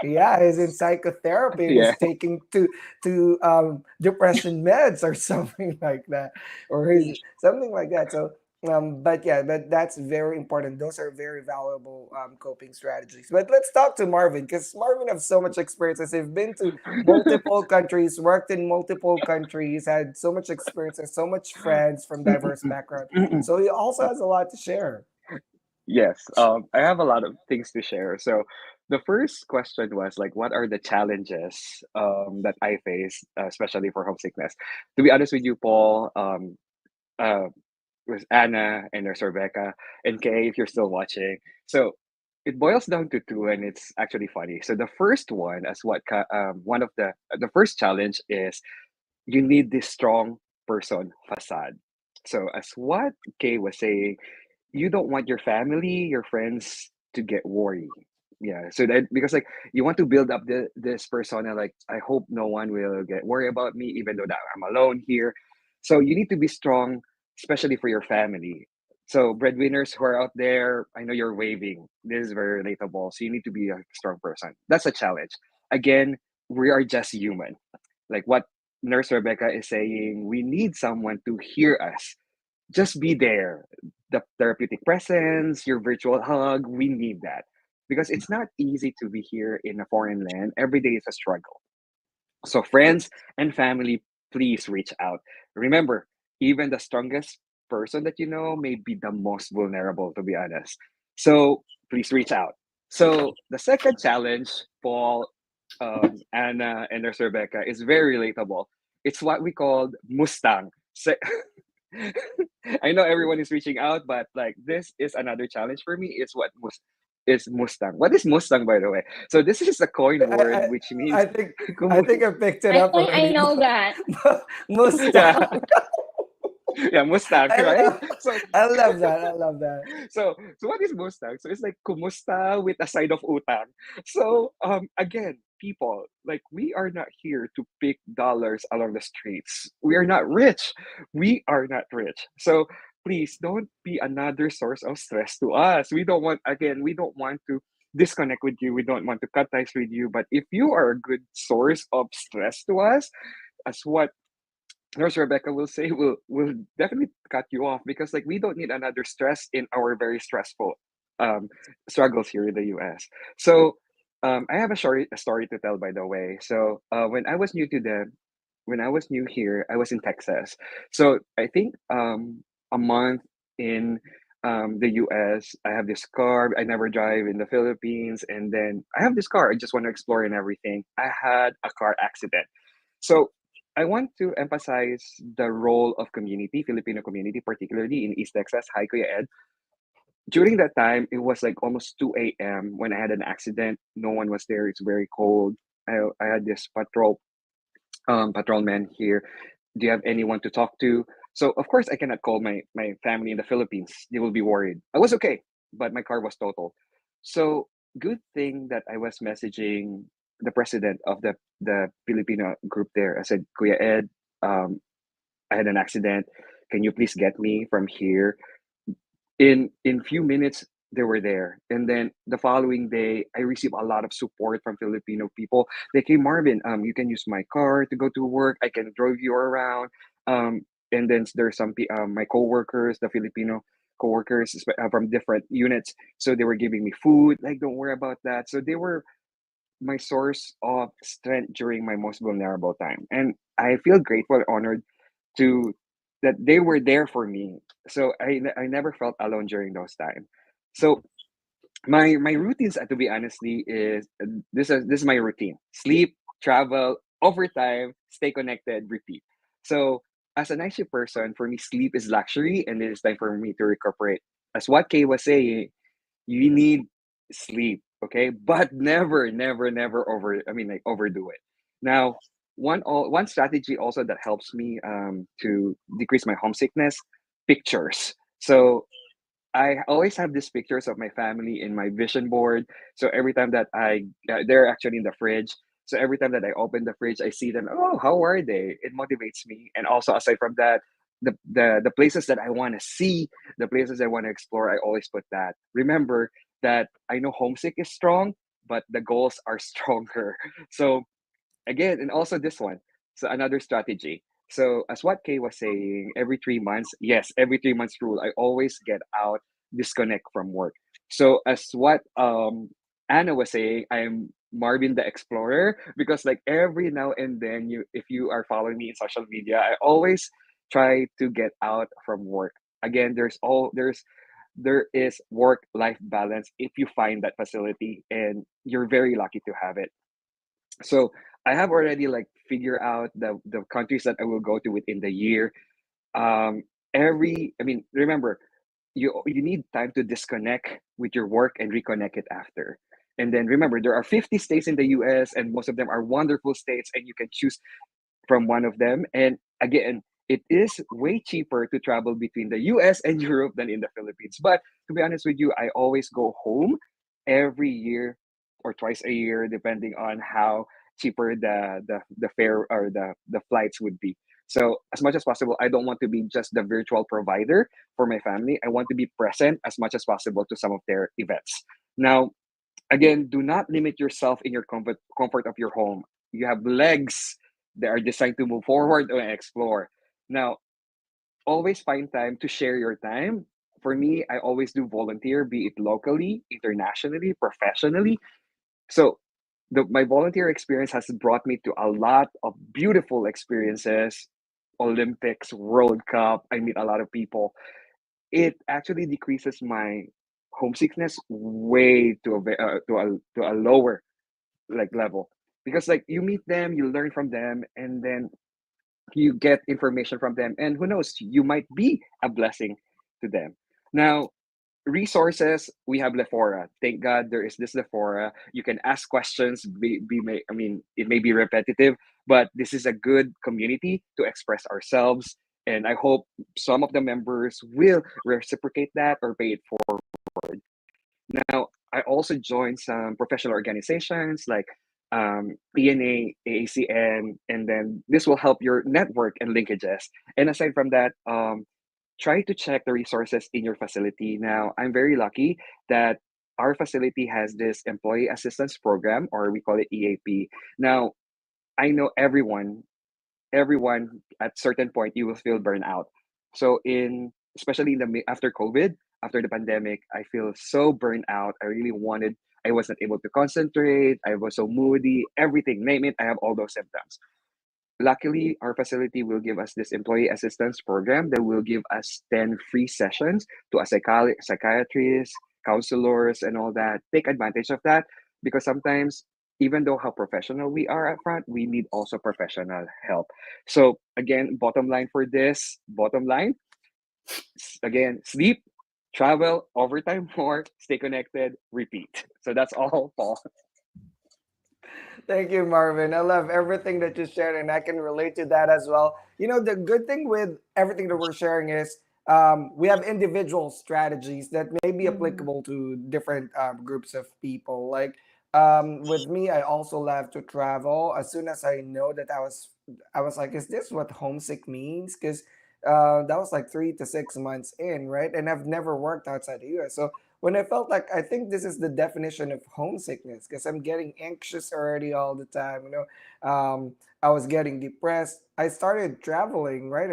yeah, he's in psychotherapy and Yeah. he's taking to depression meds or something like that, or he's something like that. So but yeah, but that's very important. Those are very valuable coping strategies. But let's talk to Marvin because Marvin has so much experiences. He's been to multiple countries, worked in multiple countries, had so much experience and so much friends from diverse backgrounds. So he also has a lot to share. Yes, I have a lot of things to share. So, the first question was like, what are the challenges that I face, especially for homesickness? To be honest with you, Paul, uh, with Anna and there's Rebecca and Kay, if you're still watching. So, it boils down to two, and it's actually funny. So, the first one, as one of the first challenge is you need this strong person facade. So, as what Kay was saying, you don't want your family, your friends to get worried. Yeah. So that because like you want to build up this persona, like I hope no one will get worried about me, even though that I'm alone here. So you need to be strong, especially for your family. So breadwinners who are out there, I know you're waving. This is very relatable. So you need to be a strong person. That's a challenge. Again, we are just human. Like what Nurse Rebecca is saying, we need someone to hear us, just be there. The therapeutic presence, your virtual hug, we need that. Because it's not easy to be here in a foreign land. Every day is a struggle. So, friends and family, please reach out. Remember, even the strongest person that you know may be the most vulnerable, to be honest. So, please reach out. So, the second challenge, Paul, Anna, and there's Rebecca, is very relatable. It's what we called Mustang. I know everyone is reaching out, but like this is another challenge for me. Is Mustang. What is Mustang, by the way? So this is a coin I, word I, which I means think I think I picked it I up think I already. know that. yeah, Mustang. yeah, Mustang, I right? love So I love that. I love that. so what is Mustang? So it's like kumusta with a side of utang. So again, people, like we are not here to pick dollars along the streets. We are not rich. We are not rich. So please don't be another source of stress to us. We don't want to disconnect with you. We don't want to cut ties with you. But if you are a good source of stress to us, as what Nurse Rebecca will say, will definitely cut you off because like we don't need another stress in our very stressful um, struggles here in the U.S. So I have a story to tell, by the way. So when I was new here, I was in Texas. So I think a month in the US, I have this car. I never drive in the Philippines, and then I have this car. I just want to explore and everything. I had a car accident. So I want to emphasize the role of community, Filipino community, particularly in East Texas. Hi, Kuya Ed. During that time, it was like almost 2 a.m. when I had an accident. No one was there. It's very cold. I had this patrolman here. Do you have anyone to talk to? So of course I cannot call my family in the Philippines. They will be worried. I was okay, but my car was total. So good thing that I was messaging the president of the Filipino group there. I said, Kuya Ed, I had an accident. Can you please get me from here? In few minutes they were there, and then the following day I received a lot of support from Filipino people. They came, Marvin, you can use my car to go to work. I can drive you around. And then there's my coworkers, the Filipino coworkers from different units, so they were giving me food. Like, don't worry about that. So they were my source of strength during my most vulnerable time, and I feel grateful and honored to that they were there for me. So I never felt alone during those times. So my routines, to be honestly, is this is my routine: sleep, travel, overtime, stay connected, repeat. So as a night shift person, for me, sleep is luxury, and it is time for me to recuperate. As what Kay was saying, you need sleep, okay, but never, never, never like overdo it. Now, one strategy also that helps me to decrease my homesickness: pictures. So I always have these pictures of my family in my vision board. So every time that they're actually in the fridge. So every time that I open the fridge, I see them. Oh, how are they? It motivates me. And also, aside from that, the places that I want to see, the places I want to explore, I always put that. Remember that I know homesick is strong, but the goals are stronger. So again, and also this one. So another strategy. So as what Kay was saying, every 3 months, yes, every 3 months rule, I always get out, disconnect from work. So as what Anna was saying, I am Marvin the Explorer, because like every now and then, you if you are following me in social media, I always try to get out from work. Again, there is work life balance if you find that facility, and you're very lucky to have it. So I have already like figure out the countries that I will go to within the year. Um, I mean, remember, you need time to disconnect with your work and reconnect it after. And then remember, there are 50 states in the U.S. and most of them are wonderful states, and you can choose from one of them. And again, it is way cheaper to travel between the US and Europe than in the Philippines. But to be honest with you, I always go home every year or twice a year, depending on how cheaper the fare or the flights would be. So as much as possible, I don't want to be just the virtual provider for my family. I want to be present as much as possible to some of their events. Now, again, do not limit yourself in your comfort of your home. You have legs that are designed to move forward and explore. Now, always find time to share your time. For me, I always do volunteer, be it locally, internationally, professionally. So my volunteer experience has brought me to a lot of beautiful experiences: Olympics, World Cup. I meet a lot of people. It actually decreases my homesickness way to a lower like level, because like you meet them, you learn from them, and then you get information from them, and who knows, you might be a blessing to them. Now, resources, we have Lefora. Thank God there is this Lefora. You can ask questions. I mean, it may be repetitive, but this is a good community to express ourselves. And I hope some of the members will reciprocate that or pay it forward. Now, I also joined some professional organizations like PNA, AACN, and then this will help your network and linkages. And aside from that, try to check the resources in your facility. Now, I'm very lucky that our facility has this employee assistance program, or we call it EAP. Now, I know everyone at certain point you will feel burnout. So in especially in after COVID, after the pandemic, I feel so burnt out. I wasn't able to concentrate. I was so moody. Everything, name it, I have all those symptoms. Luckily, our facility will give us this employee assistance program that will give us 10 free sessions to a psychiatrist, counselors, and all that. Take advantage of that, because sometimes, even though how professional we are up front, we need also professional help. So, again, bottom line, again, sleep, travel, overtime more, stay connected, repeat. So that's all, Paul. Thank you, Marvin. I love everything that you shared, and I can relate to that as well. You know, the good thing with everything that we're sharing is we have individual strategies that may be Mm-hmm. applicable to different groups of people. Like with me, I also love to travel. As soon as I know that I was like, is this what homesick means? Because that was like 3 to 6 months in, right? And I've never worked outside the US. So when I felt like I think this is the definition of homesickness because I'm getting anxious already all the time. I was getting depressed. I started traveling, right?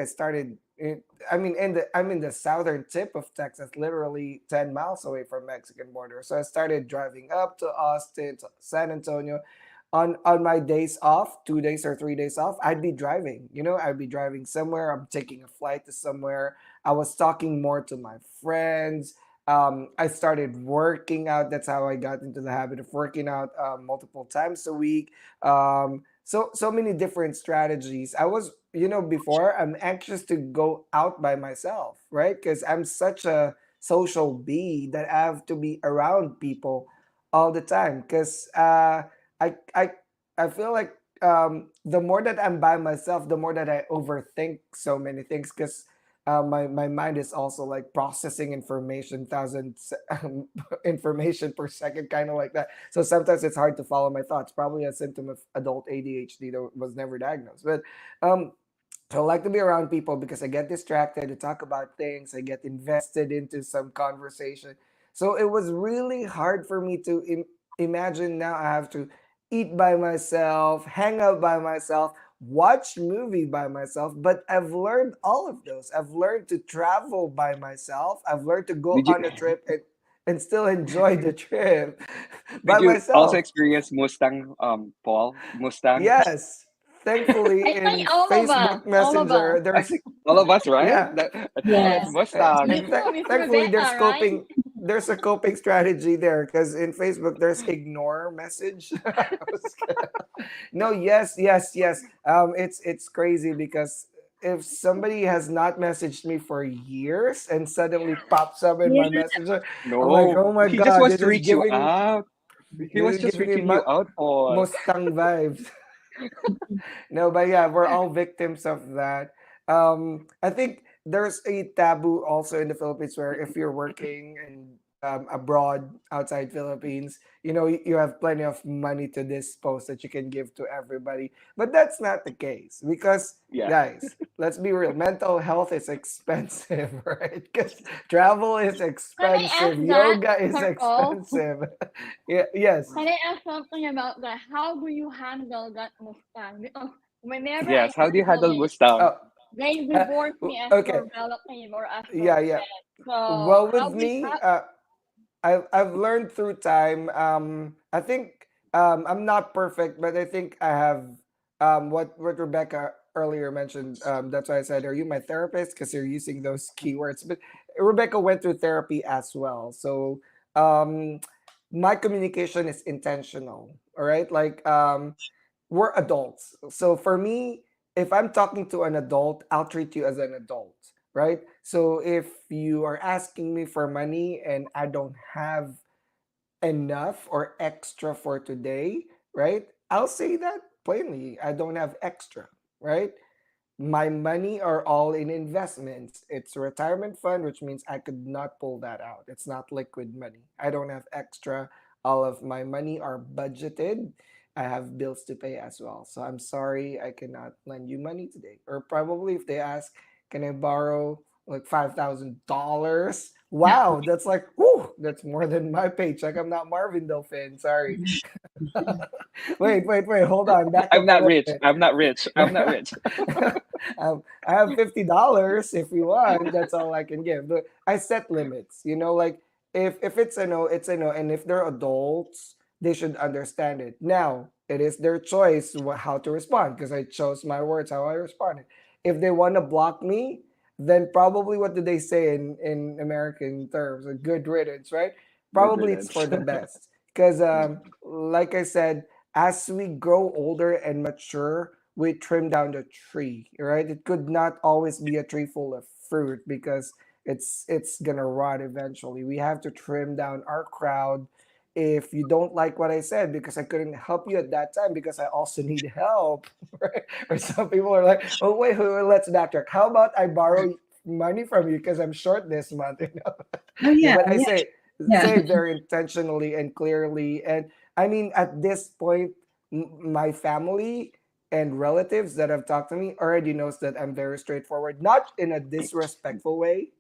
I mean, I'm in the southern tip of Texas, literally 10 miles away from Mexican border. So I started driving up to Austin, to San Antonio. On my days off, 2 days or 3 days off, I'd be driving. I'd be driving somewhere. I'm taking a flight to somewhere. I was talking more to my friends. I started working out. That's how I got into the habit of working out multiple times a week. so many different strategies. I was, before I'm anxious to go out by myself, right? Because I'm such a social bee that I have to be around people all the time. Because I I I feel like the more that I'm by myself, the more that I overthink so many things. Because my mind is also like processing information, thousands information per second, kind of like that. So sometimes it's hard to follow my thoughts. Probably a symptom of adult ADHD that was never diagnosed. But um, so I like to be around people because I get distracted to talk about things. I get invested into some conversation. So it was really hard for me to imagine now I have to eat by myself, hang out by myself, watch movie by myself. But I've learned all of those. I've learned to travel by myself. I've learned to go Did you on a trip and still enjoy the trip by did you also myself. experience Mustang, Paul? Mustang? Yes. Thankfully, I think in all of us, Facebook all of us. Messenger, I there's think all of us, right? yeah, Yes. That's and You Mustang. too, Miss thankfully Rebecca, right? there's a coping strategy there because in Facebook there's ignore message. No, yes, yes, yes. It's crazy because if somebody has not messaged me for years and suddenly pops up in Yeah. my messenger, I'm like, No, oh my he just god, wants to reach you out. He was just giving me reaching you out, Paul. Mustang vibes. No, but yeah, we're all victims of that. I think there's a taboo also in the Philippines where if you're working and abroad outside Philippines, you have plenty of money to dispose that you can give to everybody. But that's not the case because, Yeah, guys, let's be real. Mental health is expensive, right? Because travel is Can I ask expensive, that, yoga is Sir Paul? expensive. Yeah, yes. Can I ask something about that? How do you handle that Mustang? Because whenever I yes. How do you handle handle it, Mustang? Oh, they uh, report me as okay. your relative or as your Yeah, yeah. pet. So Well, with me, I've learned through time. I think I'm not perfect, but I think I have what Rebecca earlier mentioned. That's why I said, "Are you my therapist?" Because you're using those keywords. But Rebecca went through therapy as well, so um, my communication is intentional. All right, like we're adults. So for me, if I'm talking to an adult, I'll treat you as an adult, right? So if you are asking me for money and I don't have enough or extra for today, right? I'll say that plainly. I don't have extra, right? My money are all in investments. It's a retirement fund, which means I could not pull that out. It's not liquid money. I don't have extra. All of my money are budgeted. I have bills to pay as well. So I'm sorry I cannot lend you money today. Or probably if they ask, can I borrow like $5,000? Wow, that's like, whew, that's more than my paycheck. I'm not Marvin Delfin. Sorry. Wait. Hold on. Back I'm up a not little rich. bit. I'm not rich. I'm not rich. I have $50 if you want. That's all I can give. But I set limits. Like if it's a no, it's a no. And if they're adults, they should understand it. Now it is their choice how to respond because I chose my words how I responded. If they want to block me, then probably what do they say in American terms? A good riddance, right? Good Probably it's for riddance. the best. Because like I said, as we grow older and mature, we trim down the tree, right? It could not always be a tree full of fruit because it's gonna rot eventually. We have to trim down our crowd. If you don't like what I said because I couldn't help you at that time because I also need help, right? Or some people are like, oh wait, let's backtrack. How about I borrow money from you because I'm short this month? Oh Yeah, yeah, but I yeah, yeah. say very intentionally and clearly. And I mean, at this point, my family and relatives that have talked to me already knows that I'm very straightforward, not in a disrespectful way,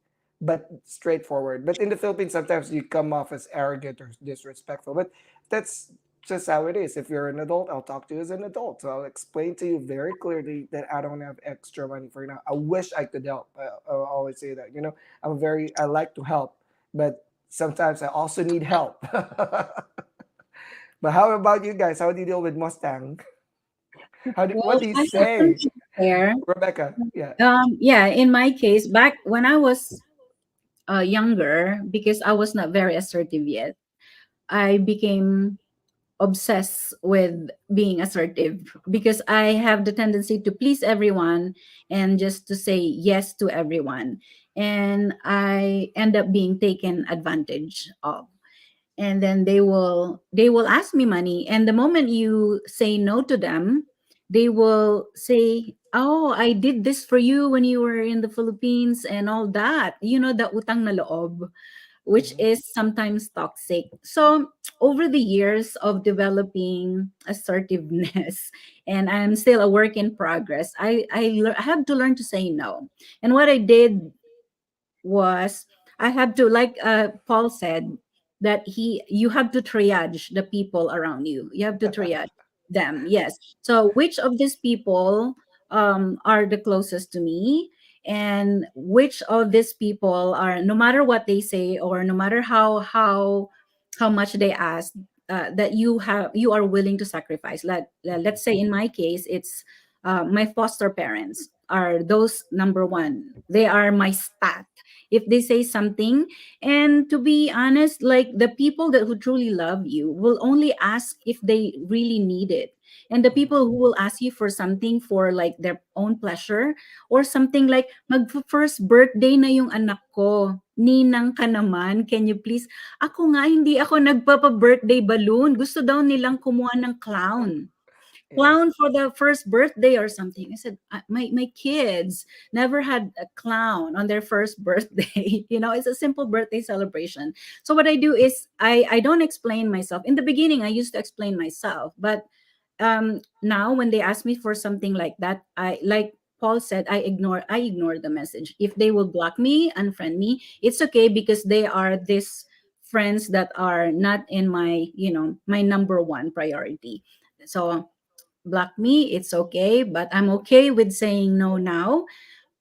but straightforward. But in the Philippines, sometimes you come off as arrogant or disrespectful. But that's just how it is. If you're an adult, I'll talk to you as an adult. So I'll explain to you very clearly that I don't have extra money for now. I wish I could help. I'll always say that. I like to help, but sometimes I also need help. But how about you guys? How do you deal with Mustang? What Well, do you I have say, something to share. Rebecca? Yeah. Yeah, in my case, back when I was younger, because I was not very assertive yet, I became obsessed with being assertive because I have the tendency to please everyone and just to say yes to everyone. And I end up being taken advantage of. And then they will ask me money, and the moment you say no to them, they will say, oh, I did this for you when you were in the Philippines and all that, the utang na loob, which Mhm. is sometimes toxic. So over the years of developing assertiveness, and I'm still a work in progress, I have to learn to say no. And what I did was, I have to, like Paul said, that you have to triage the people around you. You have to triage them. Yes. So which of these people are the closest to me, and which of these people are, no matter what they say or no matter how much they ask, that you are willing to sacrifice. Let's say in my case, it's my foster parents are those number one. They are my stat if they say something. And to be honest, like, the people that who truly love you will only ask if they really need it. And the Mhm. people who will ask you for something for like their own pleasure, or something like, mag first birthday na yung anak ko, ninang ka naman, can you please, ako nga hindi ako nagpapa-birthday balloon, gusto daw nilang kumuha ng Yes. clown for the first birthday or something. I said, my kids never had a clown on their first birthday. It's a simple birthday celebration. So what I do is, I don't explain myself. In the beginning, I used to explain myself, but now when they ask me for something like that, I, like Paul said, I ignore the message. If they will block me, unfriend me, it's okay, because they are these friends that are not in my, my number one priority. So block me, it's okay, but I'm okay with saying no now.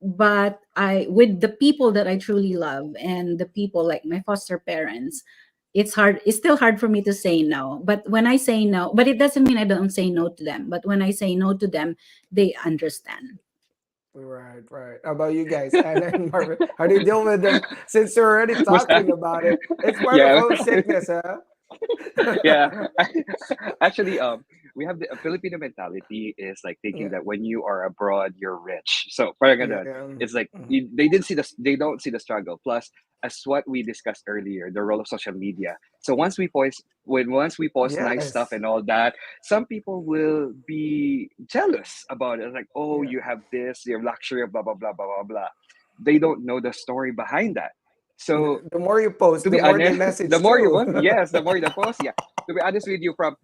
But I with the people that I truly love, and the people like my foster parents, it's still hard for me to say no. But when I say no, but it doesn't mean I don't say no to them, but when I say no to them, they understand. Right, right. How about you guys, Anna and Marvin? How do you deal with them? Since you're already Mustang. talking about it, it's part of Yeah. homesickness, huh? Yeah. Actually, we have the Filipino mentality is like thinking Yeah, that when you are abroad, you're rich. So parang yeah, ganun. yeah. It's like Mhm. they don't see the struggle. Plus, as what we discussed earlier, the role of social media. So once we post nice stuff Yes. and all that, some people will be jealous about it. Like, oh, Yeah. you have this, you have luxury, blah blah blah blah blah blah. They don't know the story behind that. So The more you post, to the be more they honest, the message more you too. want, yes, the more the post, yeah. To be honest with you, from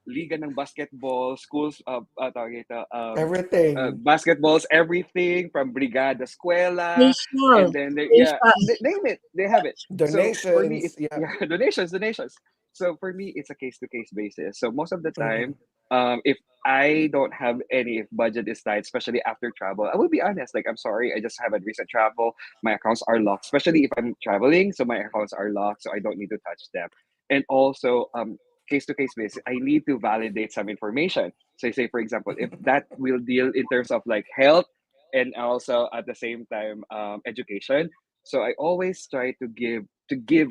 liga ng basketball, schools, tawag ito, Everything. basketballs, everything from brigada, They escuela, and shall. then they, They yeah, shall. name it, they have it. So for me, Donations. it's Yeah. yeah, donations. So for me, it's a case to case basis. So most of the Hmm. time, if I don't have any, if budget is tight, especially after travel, I will be honest. Like, I'm sorry, I just have a recent travel, my accounts are locked, especially if I'm traveling. So my accounts are locked, so I don't need to touch them. And also, case to case basis, I need to validate some information. So, say for example, if that will deal in terms of like health and also at the same time education. So I always try to give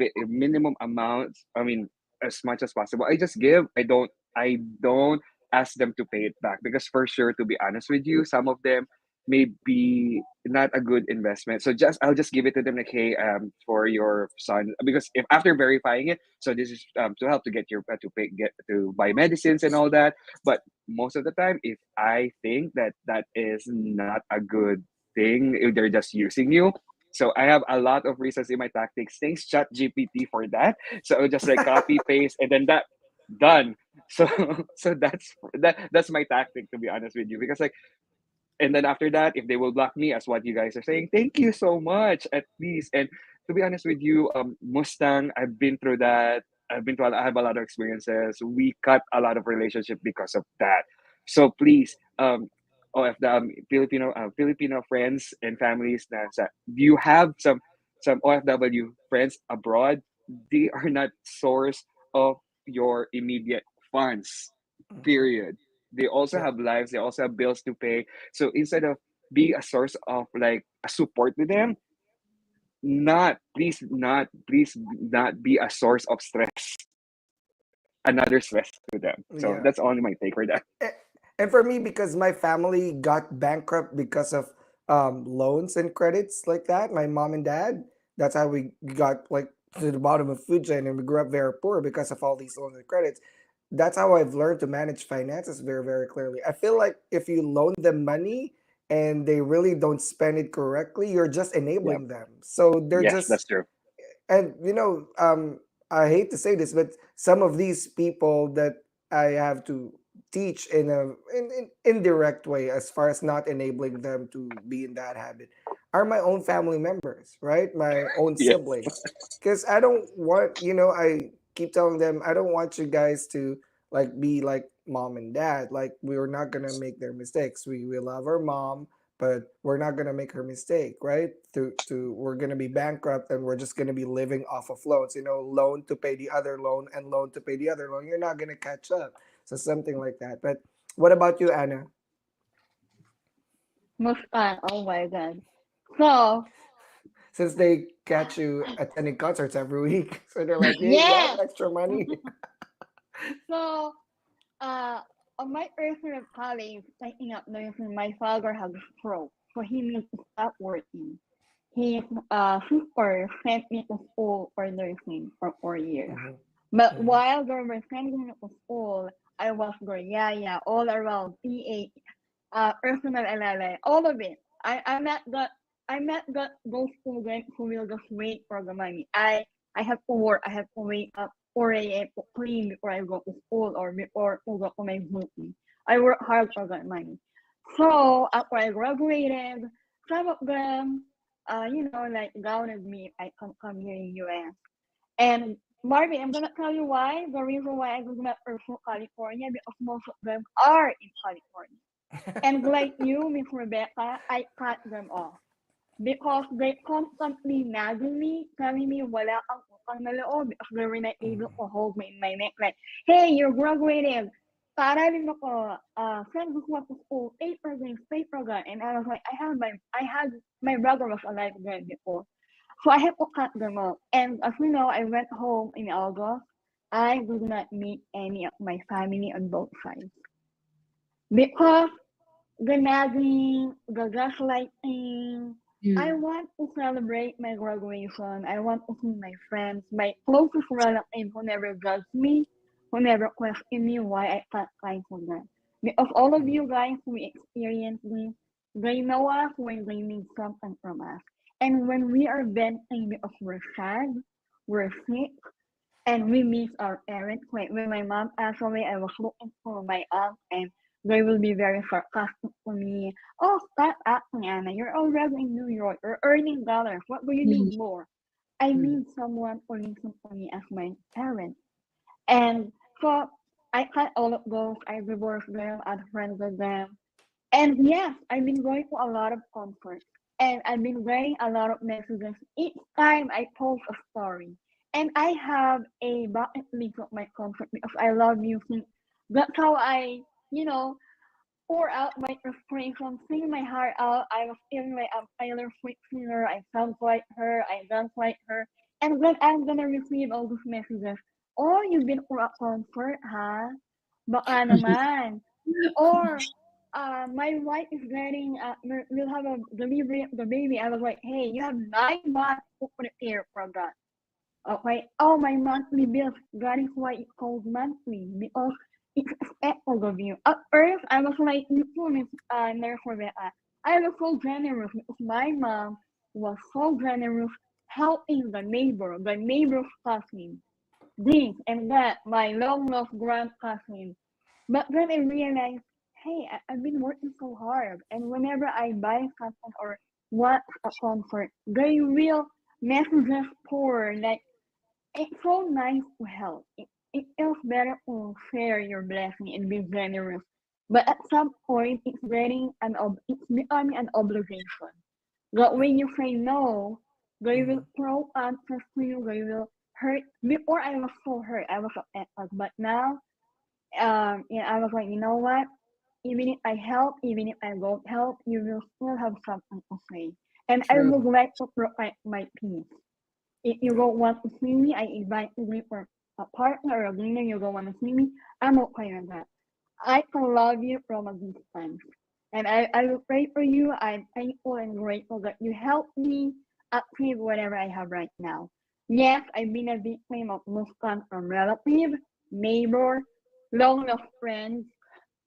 it a minimum amount. I mean, as much as possible. I just give. I don't ask them to pay it back because for sure, to be honest with you, some of them may be not a good investment. So just I'll just give it to them like, hey, for your son, because if after verifying it, so this is to help to get your get to buy medicines and all that. But most of the time, if I think that that is not a good thing, if they're just using you. So I have a lot of reasons in my tactics. Thanks Chat GPT for that. So I'll just like copy paste and then that done. So so that's my tactic, to be honest with you, because like, and then after that, if they will block me, as what you guys are saying, thank you so much, at least. And to be honest with you, Mustang, I've been through that. I have a lot of experiences. We cut a lot of relationship because of that. So please, OF the Filipino friends and families, you have some OFW friends abroad. They are not source of your immediate funds. Mhm. Period. They also Yeah. have lives. They also have bills to pay. So instead of being a source of like a support to them, not please not be a source of stress. another stress to them. So Yeah. that's only my take for that. A- And for me, because my family got bankrupt because of loans and credits like that, my mom and dad, that's how we got like to the bottom of food chain, and we grew up very poor because of all these loans and credits. That's how I've learned to manage finances very, very clearly. I feel like if you loan them money and they really don't spend it correctly, you're just Yep. enabling them. So they're Yes, just, that's true. and I hate to say this, but some of these people that I have to teach in a in indirect way, as far as not enabling them to be in that habit, are my own family members, right? My own Yes. siblings. Because I don't want, I keep telling them, I don't want you guys to like be like mom and dad. Like, we're not gonna make their mistakes. We love our mom, but we're not gonna make her mistake, right? To we're gonna be bankrupt, and we're just gonna be living off of loans. Loan to pay the other loan and loan to pay the other loan. You're not gonna catch up. So something like that. But what about you, Anna? Most fun. Oh my god. So Since they catch you attending concerts every week, so they're like, hey, you have yeah. extra money. So uh on my first year of college, taking up nursing, my father had a stroke, so he needs to stop working. His sister sent me to school for nursing for 4 years. Mhm, But mhm, while they were sending me to school, I was going, yeah, all around PA, personal LLA, all of it. I met those students who will just wait for the money. I have to work. I have to wake up 4 a.m. to clean before I go to school or before to go to my duty. I work hard for that money. So after I graduated, some of them, like doubted me if I come here in US. And Marvin, I'm gonna tell you why. The reason why I did not pursue California, because most of them are in California. And like you, Miss Rebecca, I cut them off because they constantly nagging me, telling me wala kang utang na loob because they were not able to hold me in my neck. Like, hey, you're graduated. Paaralin mo ko, send ko to school, paper gun. And I was like, my brother was alive then before. So I had to cut them off. And as you know, I went home in August. I did not meet any of my family on both sides because the nagging, the gaslighting. I Mm. want to celebrate my graduation. I want to see my friends, my closest relatives who never judge me, who never question me why I can't find for them. Because all of you guys who experience this, they know us when they need something from us. And when we are venting because we're sad, we're sick, and we miss our parents. When my mom passed away, I was looking for my aunt, and they will be very sarcastic to me. Oh, stop acting, Anna. You're already in New York. You're earning dollars. What do you need Mhm. more? I Mm. need someone to listen to me as my parent. And so I cut all of those. I divorced them. I friends with them. And yes, I've been going to a lot of concerts and I've been getting a lot of messages each time I post a story. And I have a bucket list of my concert because I love music. That's how I, you know, pour out my frustration, sing my heart out. I was feeling like a Taylor Swift singer. I sound like her. I dance like her. And then I'm gonna receive all these messages. Oh, you've been for a concert, huh? Baka naman. Or my wife is getting will have a delivery of the baby. I was like, hey, you have 9 months to prepare for that. Okay. Oh, my monthly bills. That is why it's called monthly because it's expected of you. At first, I was like, therefore, I was so generous because my mom was so generous helping the neighbor's cousin, this and that, my long lost grand cousin. But then I realized, hey, I've been working so hard, and whenever I buy something or watch a concert, they will messages pour like it's so nice to help. It feels better to share your blessing and be generous. But at some point, it's becoming an obligation. That when you say no, they will mhm. throw answers to you. They will hurt. Before I was so hurt, I was upset. But now, I was like, you know what? Even if I help, even if I don't help, you will still have something to say. And I would True. like to protect my peace. If you don't want to see me, I invite you for a partner or a dinner, you don't want to see me, I'm okay with that. I can love you from a distance. And I will pray for you. I'm thankful and grateful that you helped me achieve whatever I have right now. Yes, I've been a victim of misconduct from relative, neighbor, long lost friends,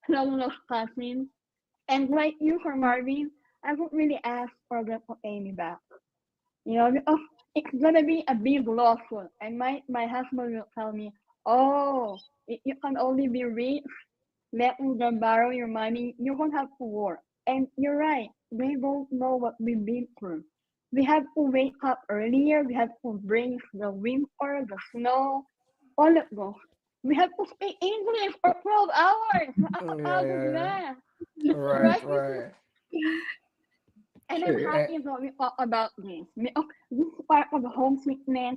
long lost cousins. And like you for Marvin, I would really ask for them to pay me back. Because it's gonna be a big lawsuit. And my husband will tell me, oh, if you can only be rich, let them borrow your money, you won't have to work. And you're right, they don't know what we've been through. We have to wake up earlier, we have to bring the winter, the snow, all of those. We have to speak English for 12 hours. Yeah, Nakakapagod yeah, yeah. na. Right, Right? right. And I'm Sure. happy that we talk about this. This is part of the homesickness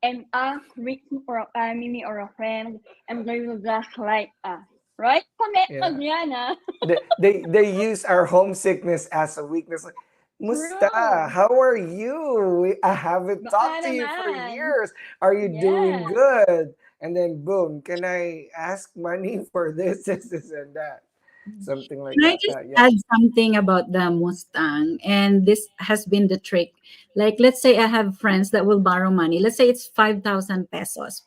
and us reaching for a family or a friend and they will just like us. Right? Connect Yeah. us yan, ah. They use our homesickness as a weakness. Like, Musta, True. how are you? I haven't Baka talked to you for naman. years. Are you doing Yeah. good? And then boom, can I ask money for this, this, and that? Something like Can I that. just Yeah. add something about the Mustang? And this has been the trick. Like, let's say I have friends that will borrow money. Let's say it's 5,000 pesos.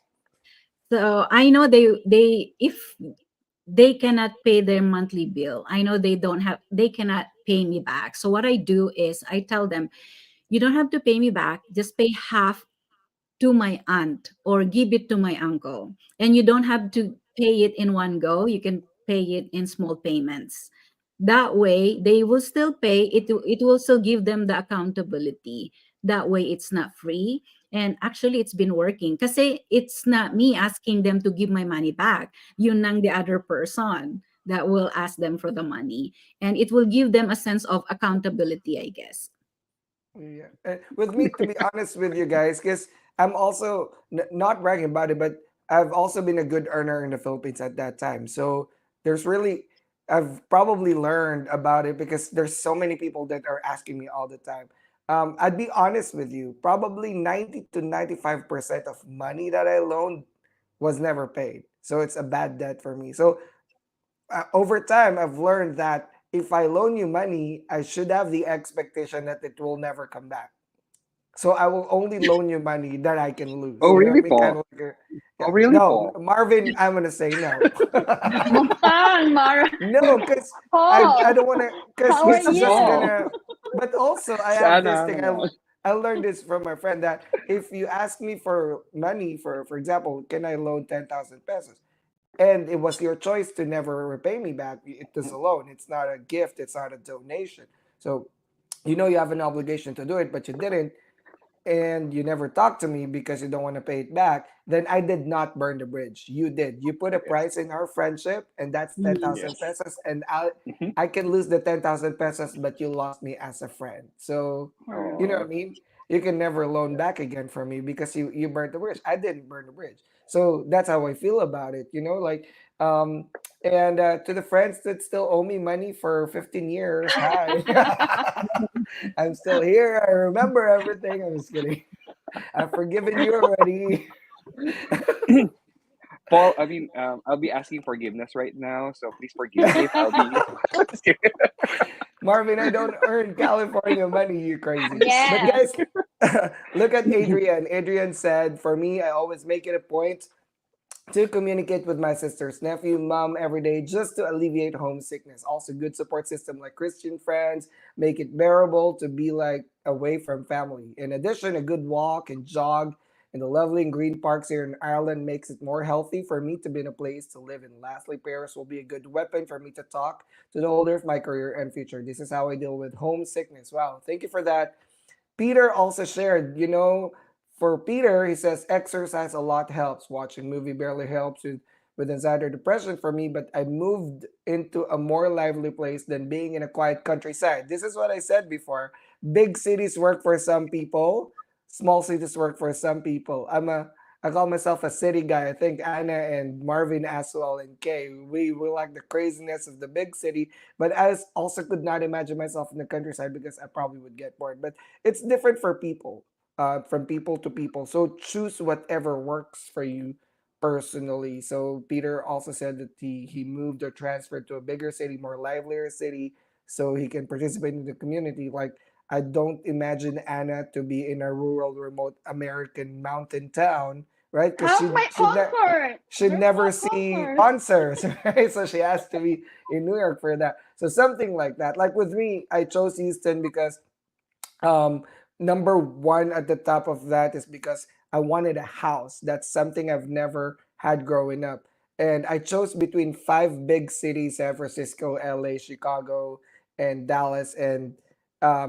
So I know they if they cannot pay their monthly bill, I know they cannot pay me back. So what I do is I tell them, you don't have to pay me back. Just pay half to my aunt or give it to my uncle. And you don't have to pay it in one go. You can pay it in small payments. That way, they will still pay. It will still give them the accountability. That way, it's not free. And actually, it's been working. Kasi it's not me asking them to give my money back. Yun nang the other person that will ask them for the money. And it will give them a sense of accountability, I guess. Yeah. With me, to be honest with you guys, because I'm also not bragging about it, but I've also been a good earner in the Philippines at that time. So there's really, I've probably learned about it because there's so many people that are asking me all the time. I'd be honest with you, probably 90 to 95% of money that I loaned was never paid. So it's a bad debt for me. So over time, I've learned that if I loan you money, I should have the expectation that it will never come back. So I will only loan you money that I can lose. Oh, You know what really, I mean? Kind Paul? of like Oh, yeah. really, No, Paul? Marvin, I'm gonna say no. Mustang, Mara. No, because I Paul, don't want to. Because how are it's just you? Paul. gonna. But also, I have this Sana thing. naman. I learned this from my friend that if you ask me for money, for example, can I loan 10,000 pesos? And it was your choice to never repay me back. It is a loan. It's not a gift. It's not a donation. So you know you have an obligation to do it, but you didn't, and you never talk to me because you don't want to pay it back, then I did not burn the bridge. You did. You put a Yes. price in our friendship, and that's Mm. 10,000 Yes. pesos. And Mhm. I can lose the 10,000 pesos, but you lost me as a friend. So, you know True. what Oh, I mean? You can never loan back again from me because you burned the bridge. I didn't burn the bridge. So that's how I feel about it, like, um, and to the friends that still owe me money for 15 years, hi. I'm still here. I remember everything. I'm just kidding. I've forgiven you already. Paul, I mean, I'll be asking forgiveness right now, so please forgive me if I'll be. Marvin, I don't earn California money, you crazy. But Yes. guys, look at Adrian. Adrian said, for me, I always make it a point to communicate with my sisters, nephew, mom every day just to alleviate homesickness. Also, good support system like Christian friends make it bearable to be like away from family. In addition, a good walk and jog in the lovely and green parks here in Ireland makes it more healthy for me to be in a place to live in. Lastly, Paris will be a good weapon for me to talk to the holder of my career and future. This is how I deal with homesickness. Wow, thank you for that. Peter also shared, for Peter, he says exercise a lot helps. Watching movie barely helps with anxiety or depression for me, but I moved into a more lively place than being in a quiet countryside. This is what I said before. Big cities work for some people, small cities work for some people. I call myself a city guy. I think Anna and Marvin as well and Kay. We like the craziness of the big city, but also could not imagine myself in the countryside because I probably would get bored. But it's different for people, from people to people. So choose whatever works for you, personally. So Peter also said that he moved or transferred to a bigger city, more livelier city, so he can participate in the community. Like I don't imagine Anna to be in a rural, remote American mountain town, right? Because How's my concert? she'd There's never no see concert. concerts, right? So she has to be in New York for that. So something like that. Like with me, I chose Houston because um, number one at the top of that is because I wanted a house. That's something I've never had growing up. And I chose between five big cities: San Francisco, LA, Chicago, and Dallas, and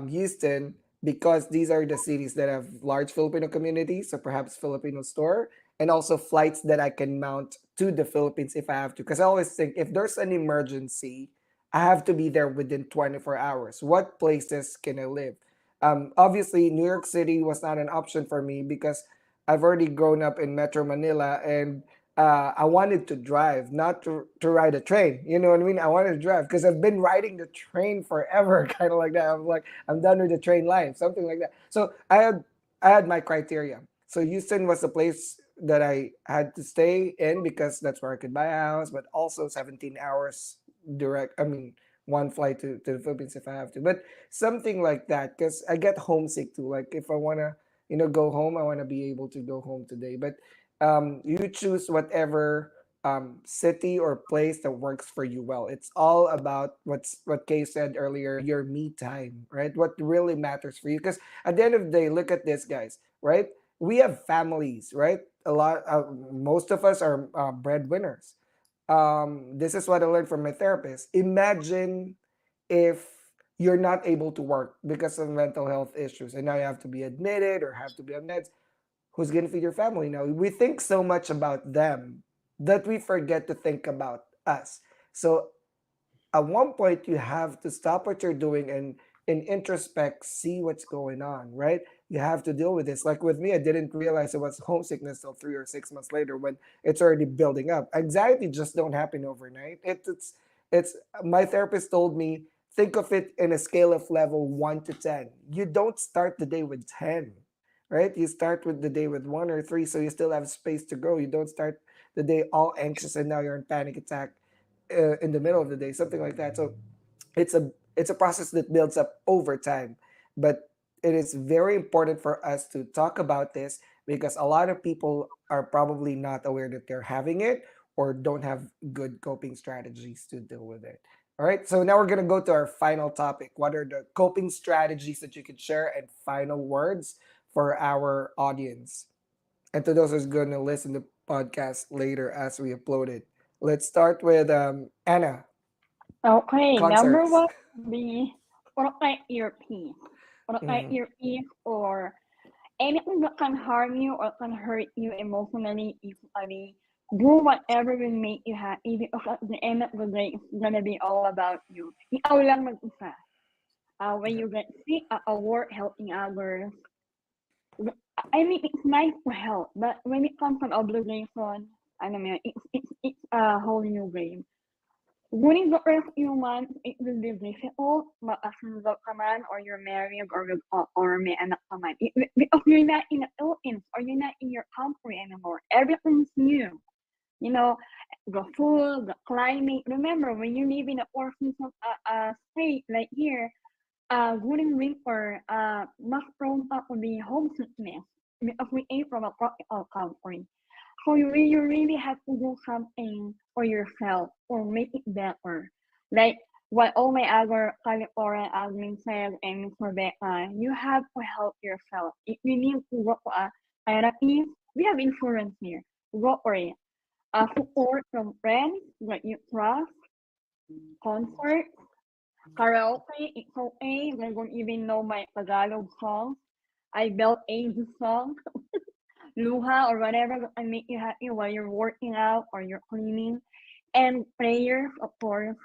Houston, because these are the cities that have large Filipino communities, so perhaps Filipino store, and also flights that I can mount to the Philippines if I have to. Because I always think if there's an emergency, I have to be there within 24 hours. What places can I live? Obviously, New York City was not an option for me because I've already grown up in Metro Manila, and I wanted to drive, not to ride a train. You know what I mean? I wanted to drive because I've been riding the train forever, kind of like that. I'm like, I'm done with the train life, something like that. So I had my criteria. So Houston was the place that I had to stay in because that's where I could buy a house, but also 17 hours direct. I mean, one flight to the Philippines if I have to. But something like that because I get homesick too. Like if I wanna, go home, I wanna be able to go home today. But you choose whatever city or place that works for you well. It's all about what Kay said earlier, your me time, right? What really matters for you. Because at the end of the day, look at this, guys, right? We have families, right? A lot, most of us are breadwinners. This is what I learned from my therapist. Imagine if you're not able to work because of mental health issues and now you have to be admitted or have to be on meds. Who's going to feed your family now? We think so much about them that we forget to think about us. So at one point you have to stop what you're doing and in introspect see what's going on, right? You have to deal with this. Like with me, I didn't realize it was homesickness till 3 or 6 months later when it's already building up. Anxiety just don't happen overnight. It's my therapist told me, think of it in a scale of level 1 to 10. You don't start the day with 10, right? You start with the day with 1 or 3, so you still have space to grow. You don't start the day all anxious and now you're in panic attack in the middle of the day, something like that. So it's a process that builds up over time, but it is very important for us to talk about this because a lot of people are probably not aware that they're having it or don't have good coping strategies to deal with it. All right, so now we're going to go to our final topic. What are the coping strategies that you could share and final words for our audience and to those who's going to listen to the podcast later as we upload it? Let's start with Anna. Okay, number Concerts. one would be protect your peace. Protect Mhm. your peace or anything that can harm you or can hurt you emotionally, physically. Do whatever will make you happy because at the end of the day, it's gonna be all about you. Ikaw lang mag-isa. When Yeah. you get sick, work helping others. I mean, it's nice to help, but when it comes to obligation, I don't know, it's a whole new game. Winning the first few months, it will be difficult, but as single ka man, or you're married, or may anak ka man, because you're not in the Philippines, or you're not in your country anymore. Everything's new. You know, the food, the climate. Remember, when you live in a four season state like here, during winter, mas prone up to be homesickness because we came from a tropical country. So you really have to do something for yourself or make it better. Like what all my other California admin said and Miss Rebecca, you have to help yourself. If you need to go to a therapy, we have insurance here. Go for it. Support from friends that you trust, concert, karaoke, it's okay. I don't even know my Tagalog songs. I built Asian songs. Luha or whatever that can make you happy while you're working out or you're cleaning. And prayers, of course,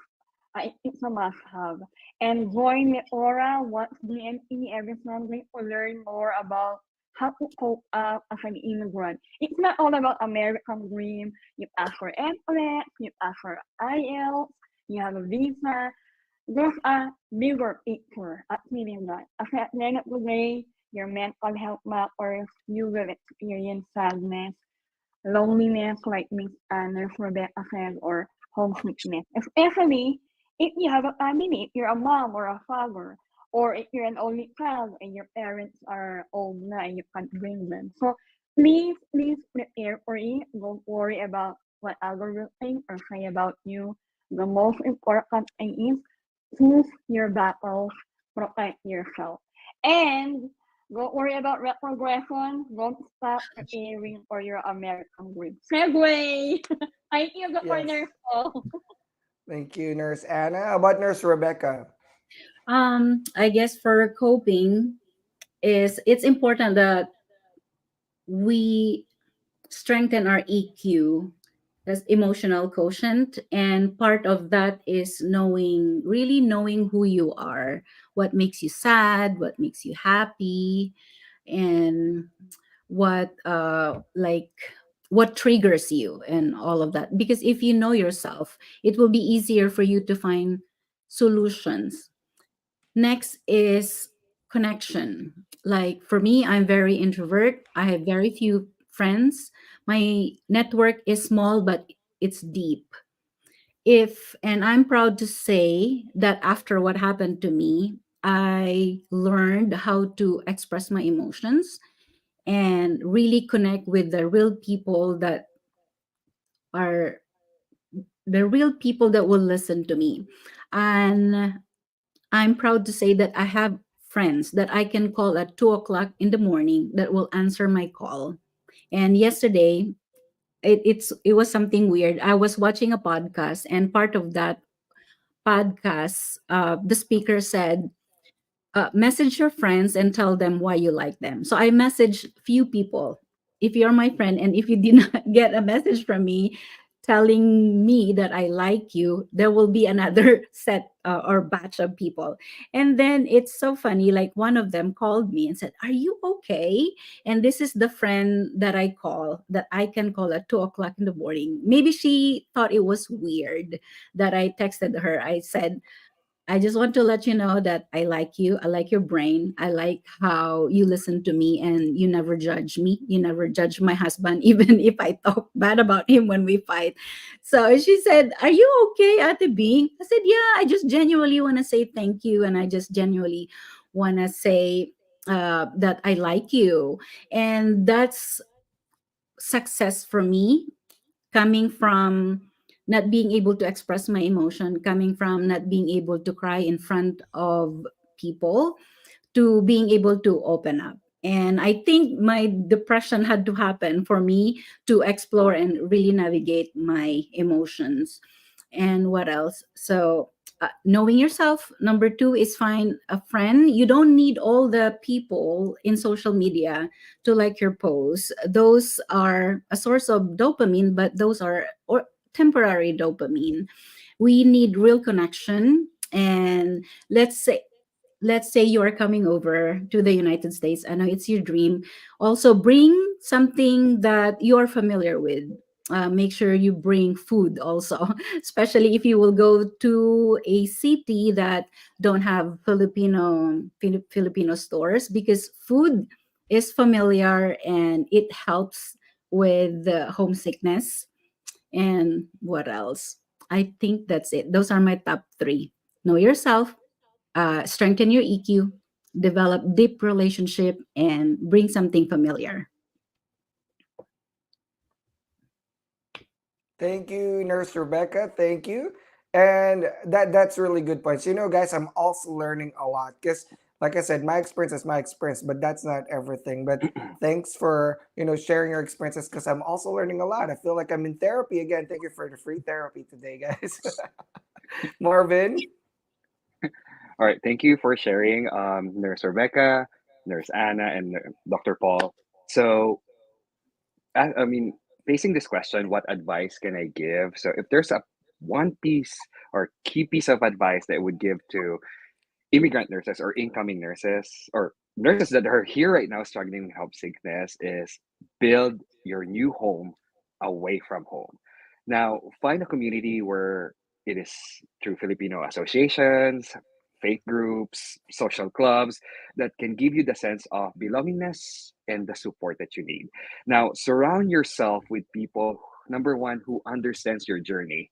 it's a must have. And join the Aura, watch DNP every Sunday to learn more about how to cope up as an immigrant. It's not all about American dream. You ask for NCLEX, you ask for IELTS, you have a visa. There's a bigger picture at meeting that. At the end of the day, your mental health matters, you will experience sadness. loneliness, like Miss Nurse Rebecca said, or homesickness. Especially if you have a family, if you're a mom or a father, or if you're an only child and your parents are old now and you can't bring them. So please prepare for it. Don't worry about what others will think or say about you. The most important thing is choose your battles, protect yourself. And don't worry about retrogression. Don't stop preparing for your American dream. Segway! I feel the Yes. corner fall. Thank you, Nurse Anna. How about Nurse Rebecca? I guess for coping is it's important that we strengthen our EQ, that's emotional quotient, and part of that is knowing, really knowing who you are, what makes you sad, what makes you happy, and what what triggers you and all of that. Because if you know yourself, it will be easier for you to find solutions. Next is connection. Like for me, I'm very introvert. I have very few friends. My network is small, but it's deep. If, and I'm proud to say that after what happened to me, I learned how to express my emotions and really connect with the real people that are the real people that will listen to me. And I'm proud to say that I have friends that I can call at 2 o'clock in the morning that will answer my call. And yesterday, it was something weird. I was watching a podcast, and part of that podcast, the speaker said, message your friends and tell them why you like them. So I messaged few people. If you're my friend and if you did not get a message from me telling me that I like you, there will be another set or batch of people. And then it's so funny. Like one of them called me and said, "Are you okay?" And this is the friend that I call, that I can call at 2 o'clock in the morning. Maybe she thought it was weird that I texted her. I said, I just want to let you know that I like you. I like your brain. I like how you listen to me and you never judge me. You never judge my husband, even if I talk bad about him when we fight. So she said, "Are you okay, Ate Bing?" I said, "Yeah, I just genuinely want to say thank you. And I just genuinely want to say that I like you." And that's success for me, coming from not being able to express my emotion, coming from not being able to cry in front of people, to being able to open up. And I think my depression had to happen for me to explore and really navigate my emotions. And what else? So, knowing yourself. Number two is find a friend. You don't need all the people in social media to like your posts. Those are a source of dopamine, but those are or temporary dopamine. We need real connection. And let's say you are coming over to the United States. I know it's your dream. Also, bring something that you are familiar with. Make sure you bring food also, especially if you will go to a city that don't have Filipino stores, because food is familiar and it helps with the homesickness. And what else? I think that's it. Those are my top three. Know yourself, strengthen your EQ, develop deep relationship, and bring something familiar. Thank you, Nurse Rebecca. Thank you. And that's really good points. Guys, I'm also learning a lot because, like I said, my experience is my experience, but that's not everything. But thanks for sharing your experiences because I'm also learning a lot. I feel like I'm in therapy again. Thank you for the free therapy today, guys. Marvin. All right, thank you for sharing, Nurse Rebecca, Nurse Anna, and Dr. Paul. So, I mean, facing this question, what advice can I give? So, if there's a one piece or key piece of advice that I would give to immigrant nurses or incoming nurses or nurses that are here right now struggling with health sickness, is build your new home away from home. Now, find a community where it is through Filipino associations, faith groups, social clubs that can give you the sense of belongingness and the support that you need. Now, surround yourself with people, number one, who understands your journey,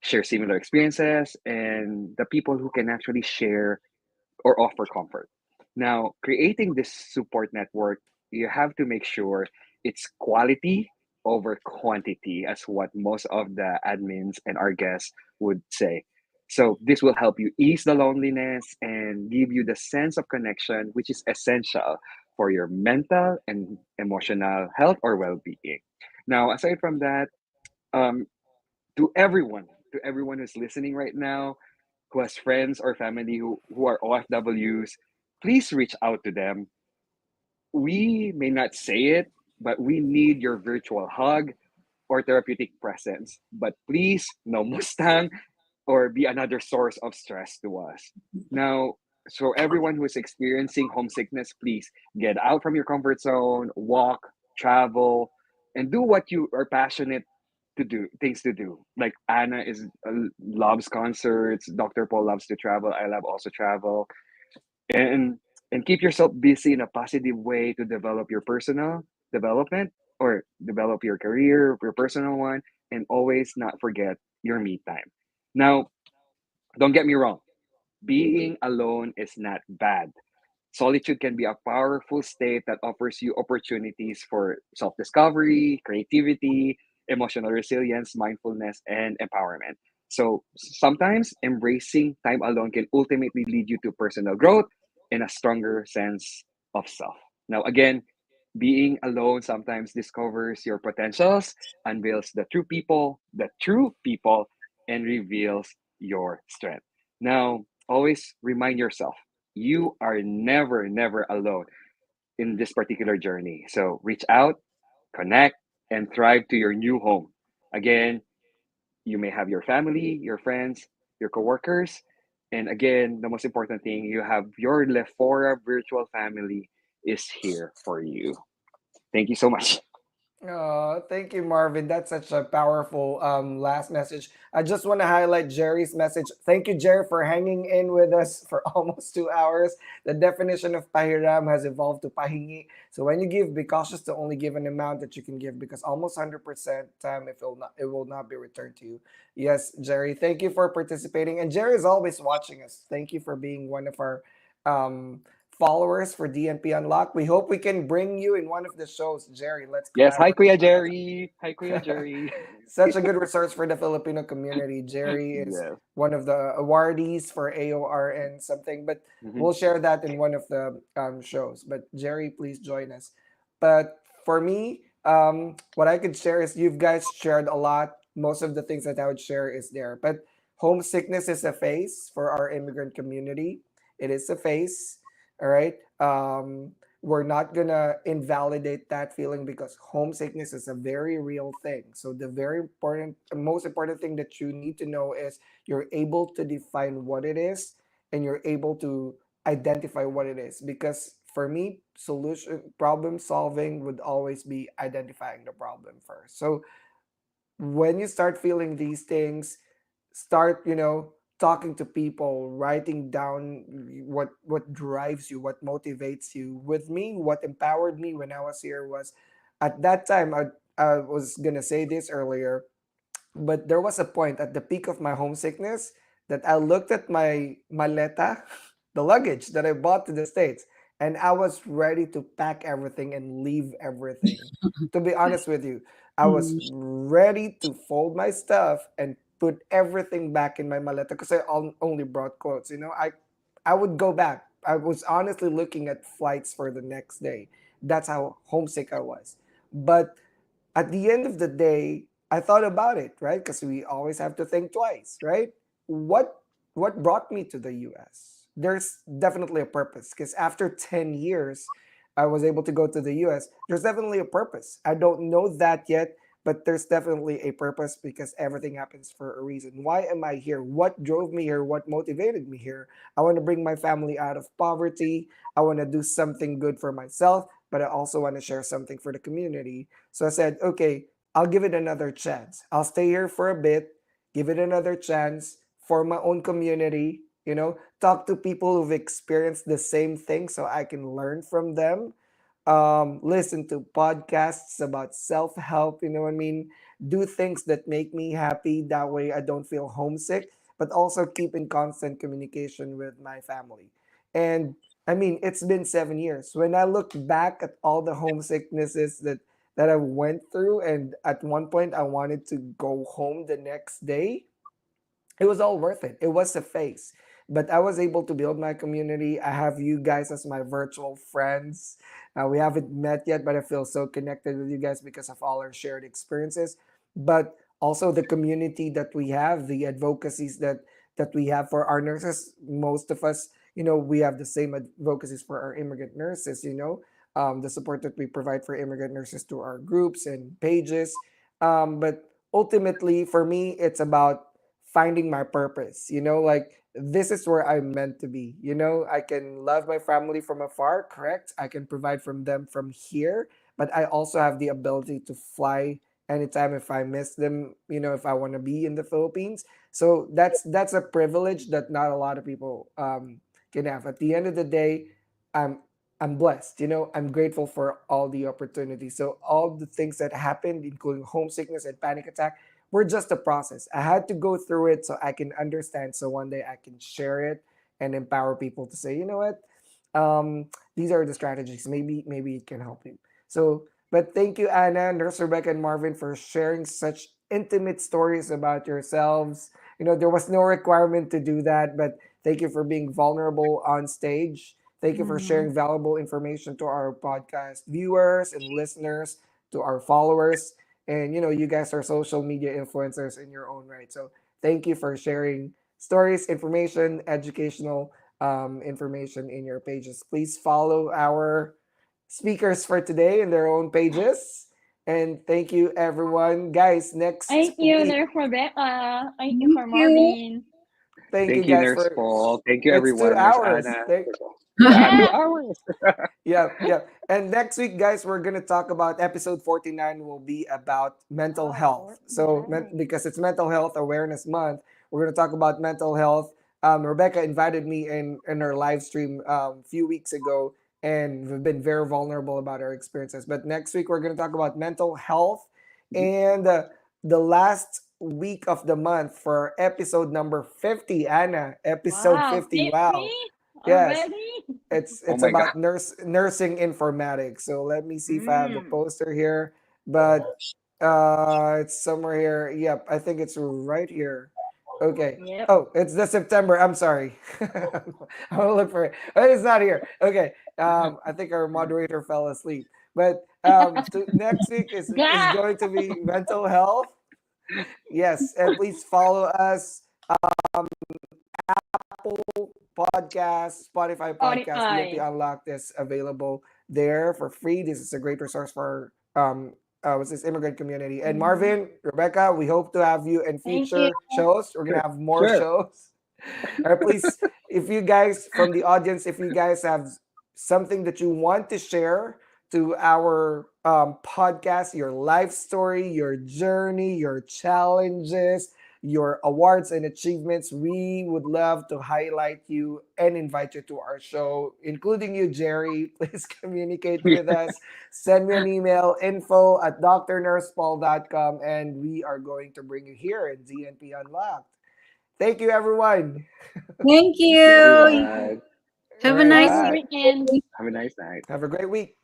share similar experiences, and the people who can actually share or offer comfort. Now, creating this support network, you have to make sure it's quality over quantity, as what most of the admins and our guests would say. So, this will help you ease the loneliness and give you the sense of connection, which is essential for your mental and emotional health or well being. Now, aside from that, um, to everyone, to everyone who's listening right now, who has friends or family who are OFWs, please reach out to them. We may not say it, but we need your virtual hug or therapeutic presence. But please, no Mustang or be another source of stress to us. Now, so everyone who is experiencing homesickness, please get out from your comfort zone, walk, travel, and do what you are passionate to do, things to do. Like Anna is loves concerts, Dr. Paul loves to travel, I love also travel. And keep yourself busy in a positive way to develop your personal development or develop your career, your personal one, and always not forget your me time. Now, don't get me wrong, being alone is not bad. Solitude can be a powerful state that offers you opportunities for self discovery, creativity, emotional resilience, mindfulness, and empowerment. So sometimes embracing time alone can ultimately lead you to personal growth and a stronger sense of self. Now, again, being alone sometimes discovers your potentials, unveils the true people, and reveals your strength. Now, always remind yourself you are never, never alone in this particular journey. So reach out, connect, and thrive to your new home. Again, you may have your family, your friends, your coworkers. And again, the most important thing, you have your Lefora virtual family is here for you. Thank you so much. Oh, thank you, Marvin. That's such a powerful last message. I just want to highlight Jerry's message. Thank you, Jerry, for hanging in with us for almost 2 hours. The definition of pahiram has evolved to pahingi. So when you give, be cautious to only give an amount that you can give because almost 100% time it will not be returned to you. Yes, Jerry, thank you for participating. And Jerry is always watching us. Thank you for being one of our um, followers for DNP Unlocked. We hope we can bring you in one of the shows. Jerry, let's Yes, hi collaborate. Kuya Jerry. Hi Kuya Jerry. Such a good resource for the Filipino community. Jerry is Yes. one of the awardees for AORN something, but Mhm. we'll share that in one of the shows. But Jerry, please join us. But for me, what I could share is you've guys shared a lot. Most of the things that I would share is there. But homesickness is a phase for our immigrant community. It is a phase. All right. We're not gonna invalidate that feeling because homesickness is a very real thing. So the very important, most important thing that you need to know is you're able to define what it is and you're able to identify what it is. Because for me, solution problem solving would always be identifying the problem first. So when you start feeling these things, start talking to people, writing down what drives you, what motivates you. With me, what empowered me when I was here was at that time, I was gonna say this earlier, but there was a point at the peak of my homesickness that I looked at my maleta, the luggage that I bought to the States, and I was ready to pack everything and leave everything. To be honest with you, I was Mm. ready to fold my stuff and put everything back in my maleta because I only brought clothes. I would go back. I was honestly looking at flights for the next day. That's how homesick I was. But at the end of the day, I thought about it, right? Because we always have to think twice, right? What what brought me to the US? There's definitely a purpose because after 10 years, I was able to go to the US. There's definitely a purpose. I don't know that yet, but there's definitely a purpose because everything happens for a reason. Why am I here? What drove me here? What motivated me here? I want to bring my family out of poverty. I want to do something good for myself, but I also want to share something for the community. So I said, okay, I'll give it another chance. I'll stay here for a bit, give it another chance for my own community. talk to people who've experienced the same thing so I can learn from them. Listen to podcasts about self-help, you know what I mean? Do things that make me happy. That way I don't feel homesick, but also keep in constant communication with my family. And I mean, it's been 7 years. When I look back at all the homesicknesses that I went through, and at one point I wanted to go home the next day, it was all worth it. It was a phase. But I was able to build my community. I have you guys as my virtual friends. We haven't met yet, but I feel so connected with you guys because of all our shared experiences. But also the community that we have, the advocacies that we have for our nurses. Most of us, we have the same advocacies for our immigrant nurses. The support that we provide for immigrant nurses to our groups and pages. But ultimately, for me, it's about finding my purpose. Like this is where I'm meant to be. I can love my family from afar, correct? I can provide from them from here, but I also have the ability to fly anytime if I miss them, if I want to be in the Philippines. So that's a privilege that not a lot of people can have. At the end of the day, I'm I'm blessed. I'm grateful for all the opportunities. So all the things that happened, including homesickness and panic attack, were just a process. I had to go through it so I can understand. So one day I can share it and empower people to say, you know what, these are the strategies. Maybe it can help you. So, but thank you, Anna, Nurse Rebecca, and Marvin for sharing such intimate stories about yourselves. There was no requirement to do that, but thank you for being vulnerable on stage. Thank you for Mhm. sharing valuable information to our podcast viewers and listeners, to our followers. And you guys are social media influencers in your own right. So thank you for sharing stories, information, educational information in your pages. Please follow our speakers for today in their own pages. And thank you, everyone. Guys, next Thank you, week, Nurse Rebecca. Thank you Thank for you. Marvin. thank you Thank you, guys Nurse for Paul. Thank you, it's two everyone. Nurse hours. Anna. Yeah, Yeah. 2 hours. Yeah, yeah. And next week, guys, we're gonna talk about episode 49 will be about mental Wow, health. So Fortnite. because it's Mental Health Awareness Month, we're gonna talk about mental health. Rebecca invited me in her live stream a few weeks ago, and we've been very vulnerable about our experiences. But next week, we're gonna talk about mental health, and the last week of the month for episode number 50. Anna, episode Wow, 50. 50 Wow. Yes, already? Oh it's my God. about nursing informatics. So let me see if I have the Mm. poster here, but it's somewhere here. Yep, I think it's right here. Okay. Yep. Oh, it's the September. I'm sorry. I want to look for it. Oh, it's not here. Okay. I think our moderator fell asleep. But next week is Yeah. going to be mental health. Yes, and please follow us. Apple Podcast, Spotify Podcast, DNP Spotify. Unlocked is available there for free. This is a great resource for what's this immigrant community. And Mm-hmm. Marvin, Rebecca, we hope to have you in Thank you. future shows. We're gonna Sure. have more Sure. shows. All right, please, if you guys from the audience, if you guys have something that you want to share to our podcast, your life story, your journey, your challenges, your awards and achievements, we would love to highlight you and invite you to our show, including you, Jerry. Please communicate with us. Send me an email, info at drnursepaul.com, and we are going to bring you here in DNP Unlocked. Thank you, everyone. Thank Thank you, you. everyone. All Have a right, Have nice a bye. great weekend. day. Have a nice night. Have a great week.